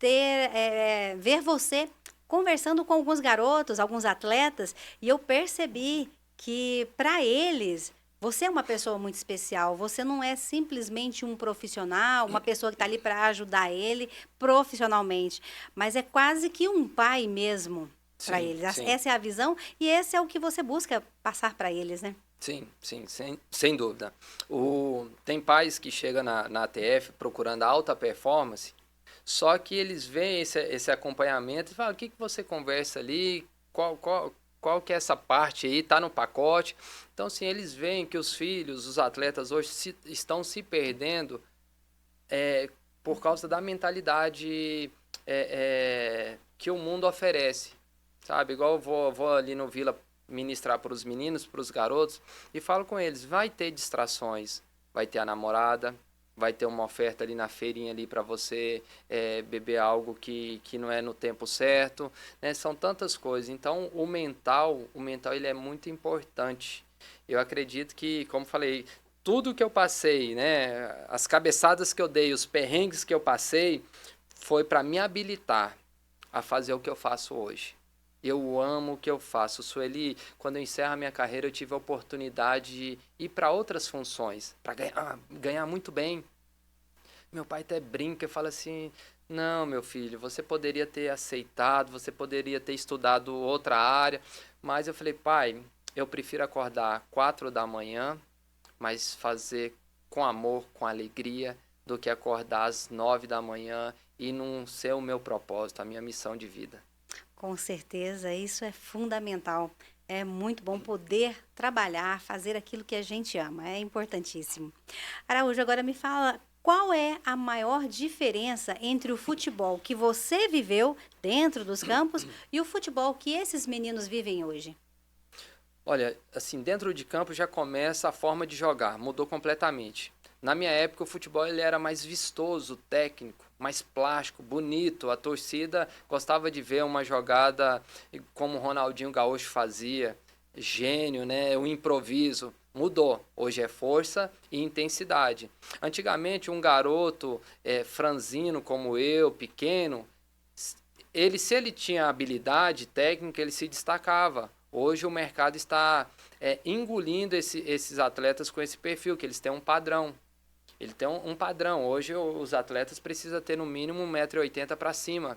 ver você conversando com alguns garotos, alguns atletas, e eu percebi que para eles você é uma pessoa muito especial. Você não é simplesmente um profissional, uma pessoa que está ali para ajudar ele profissionalmente, mas é quase que um pai mesmo para Sim, eles. sim. Essa é a visão e esse é o que você busca passar para eles, né? Sim, sim, sem dúvida. Tem pais que chegam na ATF procurando alta performance, só que eles veem esse acompanhamento e falam, o que você conversa ali, qual que é essa parte aí, tá no pacote. Então, assim, eles veem que os filhos, os atletas hoje estão se perdendo por causa da mentalidade que o mundo oferece, sabe? Igual eu vou ali no Vila ministrar para os meninos, para os garotos, e falo com eles, vai ter distrações, vai ter a namorada, vai ter uma oferta ali na feirinha ali para você beber algo que não é no tempo certo, né? São tantas coisas. Então, o mental ele é muito importante. Eu acredito que, como falei, tudo que eu passei, né? As cabeçadas que eu dei, os perrengues que eu passei, foi para me habilitar a fazer o que eu faço hoje. Eu amo o que eu faço. Sueli, quando eu encerro a minha carreira, eu tive a oportunidade de ir para outras funções, para ganhar muito bem. Meu pai até brinca e fala assim, não, meu filho, você poderia ter aceitado, você poderia ter estudado outra área, mas eu falei, pai, eu prefiro acordar 4 da manhã, mas fazer com amor, com alegria, do que acordar às 9 da manhã e não ser o meu propósito, a minha missão de vida. Com certeza, isso é fundamental. É muito bom poder trabalhar, fazer aquilo que a gente ama. É importantíssimo. Araújo, agora me fala, qual é a maior diferença entre o futebol que você viveu dentro dos campos e o futebol que esses meninos vivem hoje? Olha, assim, dentro de campo já começa a forma de jogar, mudou completamente. Na minha época, o futebol ele era mais vistoso, técnico, mais plástico, bonito. A torcida gostava de ver uma jogada como o Ronaldinho Gaúcho fazia, gênio, né? O improviso. Mudou. Hoje é força e intensidade. Antigamente, um garoto franzino como eu, pequeno, se ele tinha habilidade técnica, ele se destacava. Hoje o mercado está engolindo esses atletas com esse perfil, que eles têm um padrão. Ele tem um padrão. Hoje os atletas precisam ter no mínimo 1,80 m para cima.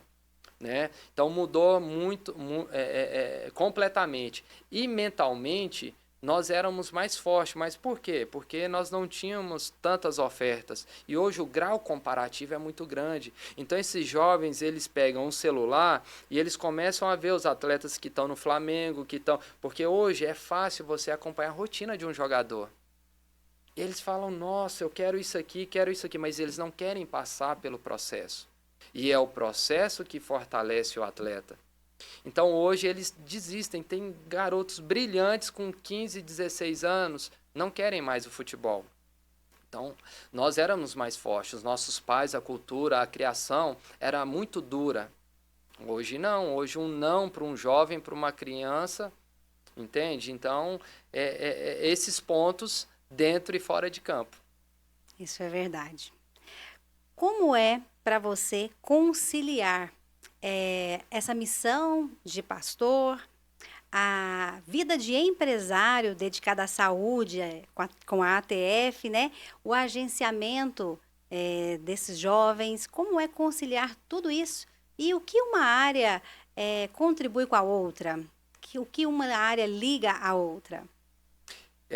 Né? Então mudou muito, completamente. E mentalmente nós éramos mais fortes. Mas por quê? Porque nós não tínhamos tantas ofertas. E hoje o grau comparativo é muito grande. Então esses jovens, eles pegam um celular e eles começam a ver os atletas que estão no Flamengo, que estão... Porque hoje é fácil você acompanhar a rotina de um jogador. Eles falam, nossa, eu quero isso aqui, mas eles não querem passar pelo processo. E é o processo que fortalece o atleta. Então hoje eles desistem, tem garotos brilhantes com 15, 16 anos, não querem mais o futebol. Então nós éramos mais fortes, os nossos pais, a cultura, a criação era muito dura. Hoje não, hoje um não para um jovem, para uma criança, entende? Então esses pontos dentro e fora de campo. Isso é verdade. Como é para você conciliar essa missão de pastor, a vida de empresário dedicada à saúde, com a ATF, né? O agenciamento desses jovens, como é conciliar tudo isso? E o que uma área contribui com a outra? O que uma área liga à outra?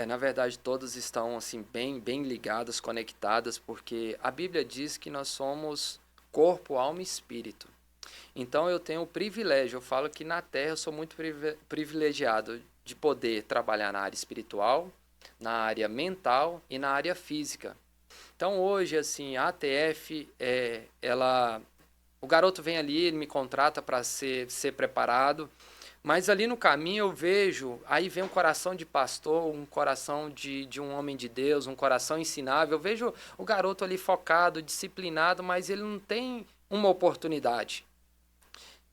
Na verdade, todas estão assim bem ligadas, conectadas, porque a Bíblia diz que nós somos corpo, alma e espírito. Então eu tenho o privilégio, eu falo que na Terra eu sou muito privilegiado de poder trabalhar na área espiritual, na área mental e na área física. Então hoje, assim, a ATF, o garoto vem ali, ele me contrata para ser preparado, mas ali no caminho eu vejo, aí vem um coração de pastor, um coração de um homem de Deus, um coração ensinável. Eu vejo o garoto ali focado, disciplinado, mas ele não tem uma oportunidade.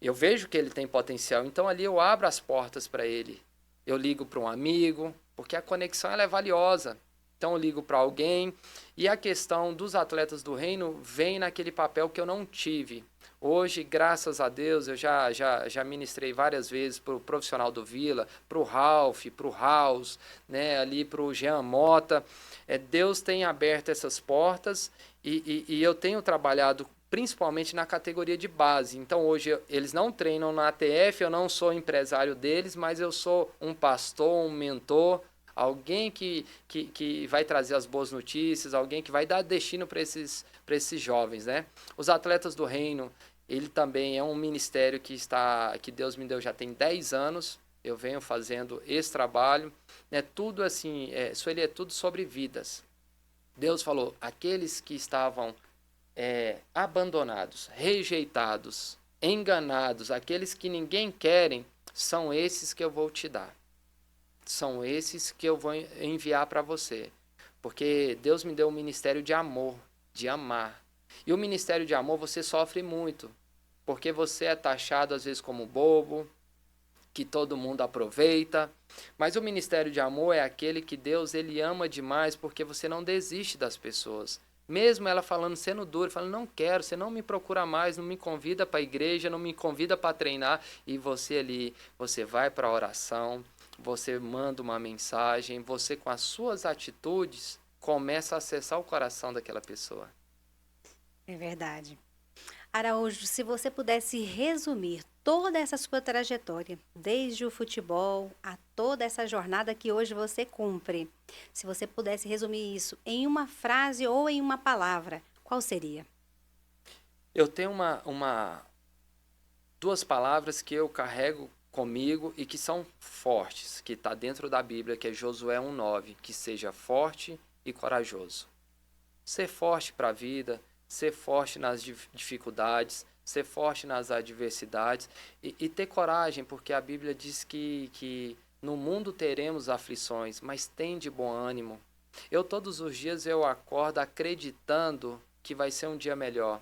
Eu vejo que ele tem potencial, então ali eu abro as portas para ele. Eu ligo para um amigo, porque a conexão ela é valiosa. Então eu ligo para alguém e a questão dos atletas do reino vem naquele papel que eu não tive. Hoje, graças a Deus, eu já ministrei várias vezes para o profissional do Vila, para o Ralph, para o House, né, ali para o Jean Mota. Deus tem aberto essas portas e eu tenho trabalhado principalmente na categoria de base. Então hoje eles não treinam na ATF, eu não sou empresário deles, mas eu sou um pastor, um mentor, alguém que vai trazer as boas notícias, alguém que vai dar destino para esses jovens, né? Os atletas do reino, ele também é um ministério que Deus me deu já tem 10 anos, eu venho fazendo esse trabalho, né? Tudo assim, Sueli, é tudo sobre vidas. Deus falou, aqueles que estavam abandonados, rejeitados, enganados, aqueles que ninguém querem, são esses que eu vou te dar. São esses que eu vou enviar para você. Porque Deus me deu um ministério de amor, de amar. E o ministério de amor você sofre muito, porque você é taxado às vezes como bobo, que todo mundo aproveita. Mas o ministério de amor é aquele que Deus ele ama demais, porque você não desiste das pessoas. Mesmo ela falando, sendo dura, falando, não quero, você não me procura mais, não me convida para a igreja, não me convida para treinar. E você ali, você vai para a oração, você manda uma mensagem, você com as suas atitudes começa a acessar o coração daquela pessoa. É verdade. Araújo, se você pudesse resumir toda essa sua trajetória, desde o futebol a toda essa jornada que hoje você cumpre, se você pudesse resumir isso em uma frase ou em uma palavra, qual seria? Eu tenho duas palavras que eu carrego comigo e que são fortes, que está dentro da Bíblia, que é Josué 1,9, que seja forte e corajoso. Ser forte para a vida, ser forte nas dificuldades, ser forte nas adversidades e ter coragem, porque a Bíblia diz que no mundo teremos aflições, mas tem de bom ânimo. Eu todos os dias eu acordo acreditando que vai ser um dia melhor.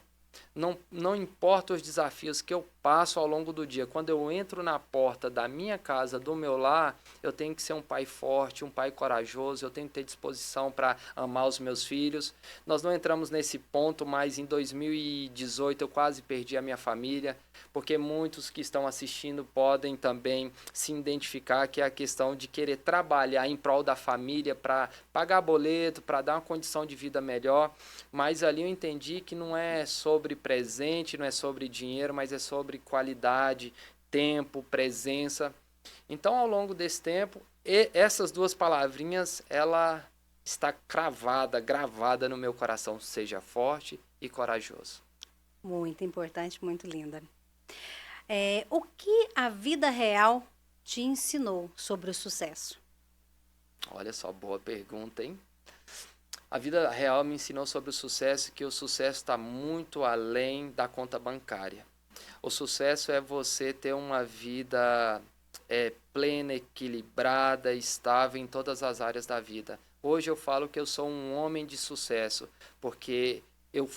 Não importa os desafios que eu passo ao longo do dia. Quando eu entro na porta da minha casa, do meu lar, eu tenho que ser um pai forte, um pai corajoso, eu tenho que ter disposição para amar os meus filhos. Nós não entramos nesse ponto, mas em 2018 eu quase perdi a minha família, porque muitos que estão assistindo podem também se identificar que é a questão de querer trabalhar em prol da família para pagar boleto, para dar uma condição de vida melhor, mas ali eu entendi que não é sobre presente, não é sobre dinheiro, mas é sobre qualidade, tempo, presença. Então, ao longo desse tempo, essas duas palavrinhas, ela está cravada, gravada no meu coração, seja forte e corajoso. Muito importante, muito linda. O que a vida real te ensinou sobre o sucesso? Olha só, boa pergunta, hein? A vida real me ensinou sobre o sucesso, que o sucesso está muito além da conta bancária. O sucesso é você ter uma vida plena, equilibrada, estável em todas as áreas da vida. Hoje eu falo que eu sou um homem de sucesso, porque eu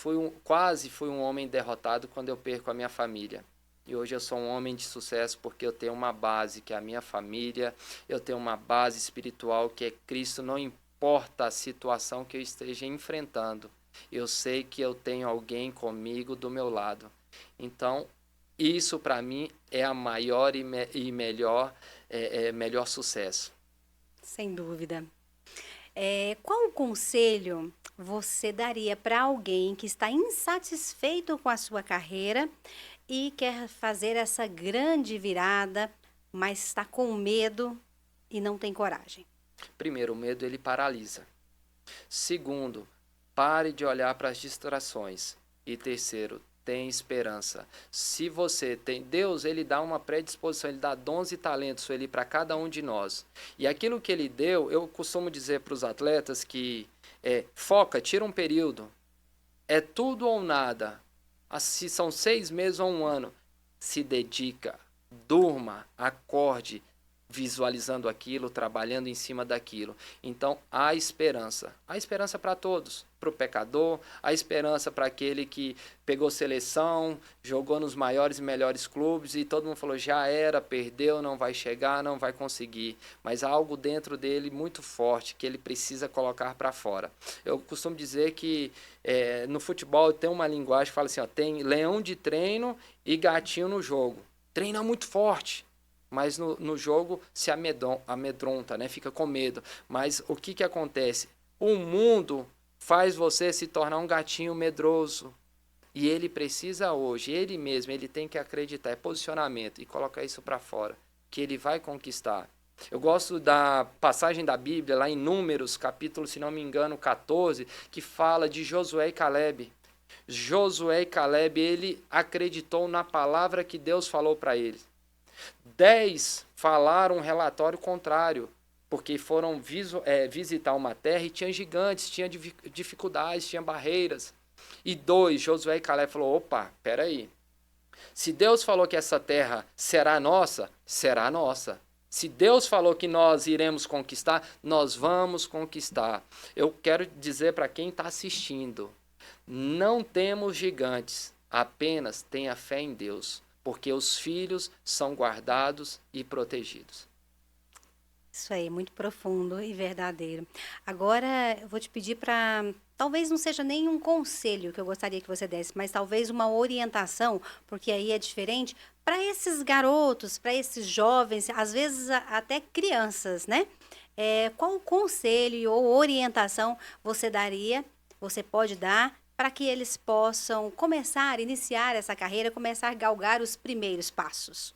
quase fui um homem derrotado quando eu perco a minha família. E hoje eu sou um homem de sucesso porque eu tenho uma base, que é a minha família, eu tenho uma base espiritual, que é Cristo, não importa a situação que eu esteja enfrentando. Eu sei que eu tenho alguém comigo do meu lado. Então, isso para mim é a maior e melhor sucesso. Sem dúvida. Qual conselho você daria para alguém que está insatisfeito com a sua carreira e quer fazer essa grande virada, mas está com medo e não tem coragem? Primeiro, o medo ele paralisa. Segundo, pare de olhar para as distrações. E terceiro, tem esperança. Se você tem Deus, ele dá uma predisposição, ele dá dons e talentos ali para cada um de nós. E aquilo que ele deu, eu costumo dizer para os atletas que foca, tira um período. É tudo ou nada. Se são 6 meses ou um ano, se dedica, durma, acorde, visualizando aquilo, trabalhando em cima daquilo. Então, há esperança. Há esperança para todos. Para o pecador, há esperança para aquele que pegou seleção, jogou nos maiores e melhores clubes e todo mundo falou, já era, perdeu, não vai chegar, não vai conseguir. Mas há algo dentro dele muito forte que ele precisa colocar para fora. Eu costumo dizer que no futebol tem uma linguagem que fala assim, ó, tem leão de treino e gatinho no jogo. Treina muito forte, mas no jogo se amedronta, né? Fica com medo. Mas o que acontece? O mundo faz você se tornar um gatinho medroso. E ele precisa hoje, ele mesmo, ele tem que acreditar, é posicionamento, e colocar isso para fora, que ele vai conquistar. Eu gosto da passagem da Bíblia, lá em Números, capítulo, se não me engano, 14, que fala de Josué e Caleb. Josué e Caleb, ele acreditou na palavra que Deus falou para eles. 10 falaram um relatório contrário, porque foram visitar uma terra e tinha gigantes, tinha dificuldades, tinha barreiras. E 2, Josué e Caleb falou, opa, peraí, se Deus falou que essa terra será nossa, será nossa. Se Deus falou que nós iremos conquistar, nós vamos conquistar. Eu quero dizer para quem está assistindo, não temos gigantes, apenas tenha fé em Deus, porque os filhos são guardados e protegidos. Isso aí, muito profundo e verdadeiro. Agora, eu vou te pedir para, talvez não seja nem um conselho que eu gostaria que você desse, mas talvez uma orientação, porque aí é diferente, para esses garotos, para esses jovens, às vezes até crianças, né? Qual conselho ou orientação você pode dar para que eles possam começar, iniciar essa carreira, começar a galgar os primeiros passos?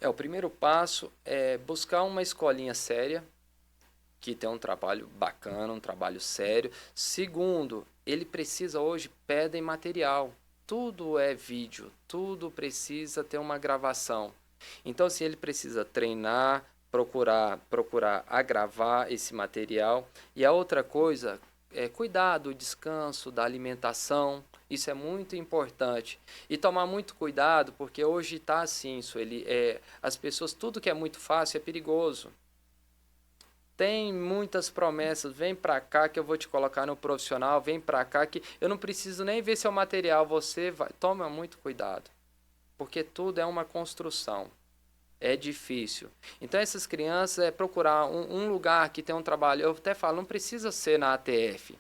O primeiro passo é buscar uma escolinha séria, que tem um trabalho bacana, um trabalho sério. Segundo, ele precisa hoje, pedem material. Tudo é vídeo, tudo precisa ter uma gravação. Então, assim, ele precisa treinar, procurar gravar esse material. E a outra coisa é cuidar do descanso, da alimentação. Isso é muito importante. E tomar muito cuidado, porque hoje está assim, Sueli, as pessoas, tudo que é muito fácil é perigoso. Tem muitas promessas, vem para cá que eu vou te colocar no profissional, vem para cá que eu não preciso nem ver seu material, você vai. Toma muito cuidado, porque tudo é uma construção. É difícil. Então, essas crianças procurar um lugar que tem um trabalho. Eu até falo, não precisa ser na ATF.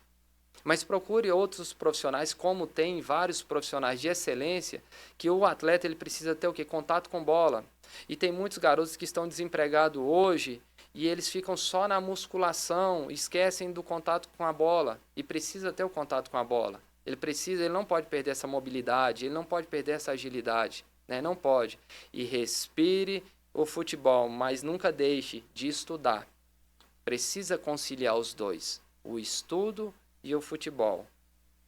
Mas procure outros profissionais, como tem vários profissionais de excelência, que o atleta ele precisa ter o quê? Contato com bola. E tem muitos garotos que estão desempregados hoje e eles ficam só na musculação, esquecem do contato com a bola. E precisa ter o contato com a bola. Ele não pode perder essa mobilidade, ele não pode perder essa agilidade, né? Não pode. E respire o futebol, mas nunca deixe de estudar. Precisa conciliar os dois, o estudo e o futebol.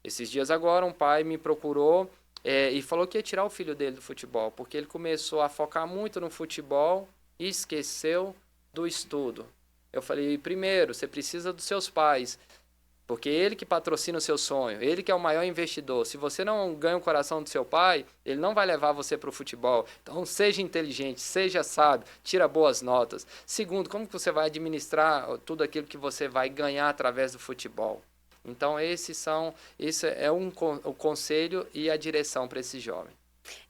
Esses dias agora um pai me procurou e falou que ia tirar o filho dele do futebol, porque ele começou a focar muito no futebol e esqueceu do estudo. Eu falei, primeiro, você precisa dos seus pais, porque ele que patrocina o seu sonho, ele que é o maior investidor. Se você não ganha o coração do seu pai, ele não vai levar você para o futebol. Então, seja inteligente, seja sábio, tira boas notas. Segundo, como que você vai administrar tudo aquilo que você vai ganhar através do futebol? Então, esse é o conselho e a direção para esse jovem.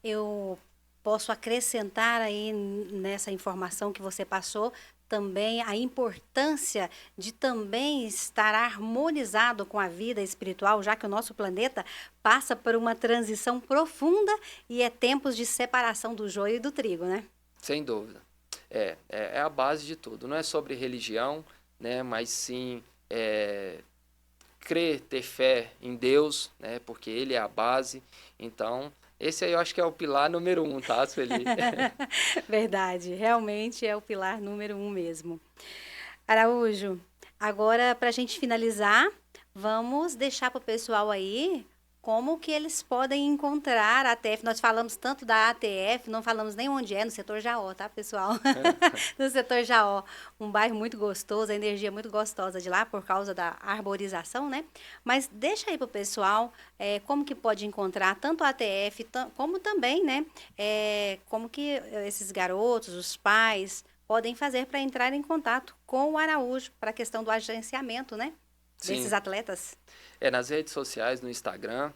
Eu posso acrescentar aí nessa informação que você passou também a importância de também estar harmonizado com a vida espiritual, já que o nosso planeta passa por uma transição profunda e é tempos de separação do joio e do trigo, né? Sem dúvida. É a base de tudo. Não é sobre religião, né, mas sim crer, ter fé em Deus, né, porque Ele é a base. Então, Esse aí eu acho que é o pilar número 1, tá, Sueli? Verdade, realmente é o pilar número 1 mesmo. Araújo, agora para a gente finalizar, vamos deixar para o pessoal aí como que eles podem encontrar a ATF. Nós falamos tanto da ATF, não falamos nem onde é, no setor Jaó, tá, pessoal? No setor Jaó, um bairro muito gostoso, a energia muito gostosa de lá por causa da arborização, né? Mas deixa aí para o pessoal como que pode encontrar tanto a ATF, como também, né? Como que esses garotos, os pais, podem fazer para entrar em contato com o Araújo para a questão do agenciamento, né? Sim. Desses atletas. Nas redes sociais, no Instagram,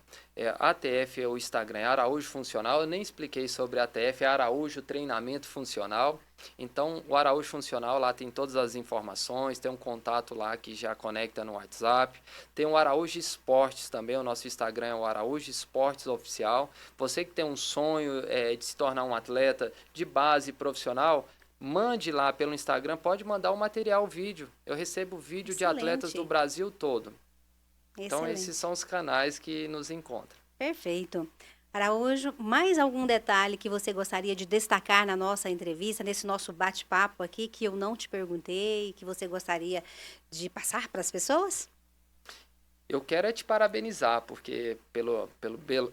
ATF é o Instagram, é Araújo Funcional. Eu nem expliquei sobre a ATF, é Araújo Treinamento Funcional. Então, o Araújo Funcional, lá tem todas as informações, tem um contato lá que já conecta no WhatsApp. Tem o Araújo Esportes também, o nosso Instagram é o Araújo Esportes Oficial. Você que tem um sonho de se tornar um atleta de base profissional, mande lá pelo Instagram, pode mandar o material, o vídeo. Eu recebo vídeo de atletas do Brasil todo. Então, esses são os canais que nos encontram. Perfeito. Araújo, mais algum detalhe que você gostaria de destacar na nossa entrevista, nesse nosso bate-papo aqui, que eu não te perguntei, que você gostaria de passar para as pessoas? Eu quero te parabenizar, porque pelo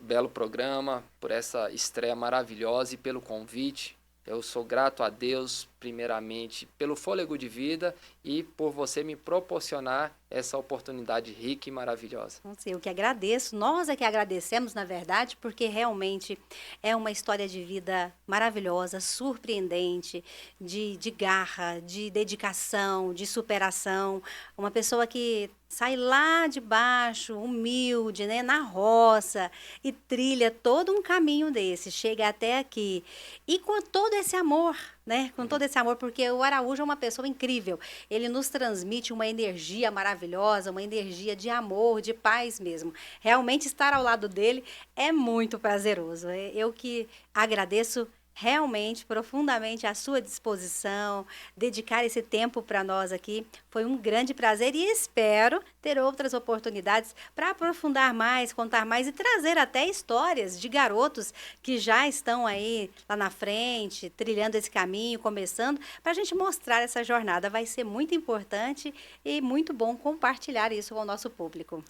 belo programa, por essa estreia maravilhosa e pelo convite. Eu sou grato a Deus, primeiramente, pelo fôlego de vida e por você me proporcionar essa oportunidade rica e maravilhosa. Eu que agradeço, nós é que agradecemos, na verdade, porque realmente é uma história de vida maravilhosa, surpreendente, de garra, de dedicação, de superação. Uma pessoa que sai lá de baixo, humilde, né, na roça, e trilha todo um caminho desse, chega até aqui. E com todo esse amor, né? Com todo esse amor, porque o Araújo é uma pessoa incrível. Ele nos transmite uma energia maravilhosa, uma energia de amor, de paz mesmo. Realmente estar ao lado dele é muito prazeroso. Eu que agradeço realmente, profundamente, a sua disposição, dedicar esse tempo para nós aqui. Foi um grande prazer e espero ter outras oportunidades para aprofundar mais, contar mais e trazer até histórias de garotos que já estão aí lá na frente, trilhando esse caminho, começando, para a gente mostrar essa jornada. Vai ser muito importante e muito bom compartilhar isso com o nosso público.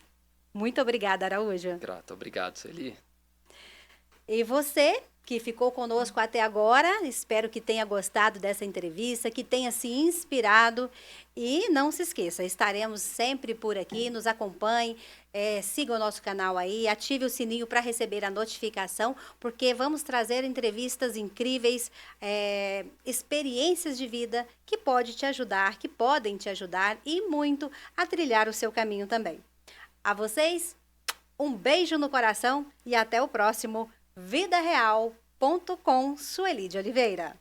Muito obrigada, Araújo. Grato, obrigado, Sueli. E você que ficou conosco até agora, espero que tenha gostado dessa entrevista, que tenha se inspirado e não se esqueça, estaremos sempre por aqui, nos acompanhe, siga o nosso canal aí, ative o sininho para receber a notificação, porque vamos trazer entrevistas incríveis, experiências de vida que podem te ajudar e muito a trilhar o seu caminho também. A vocês, um beijo no coração e até o próximo Vida Real.com, Sueli de Oliveira.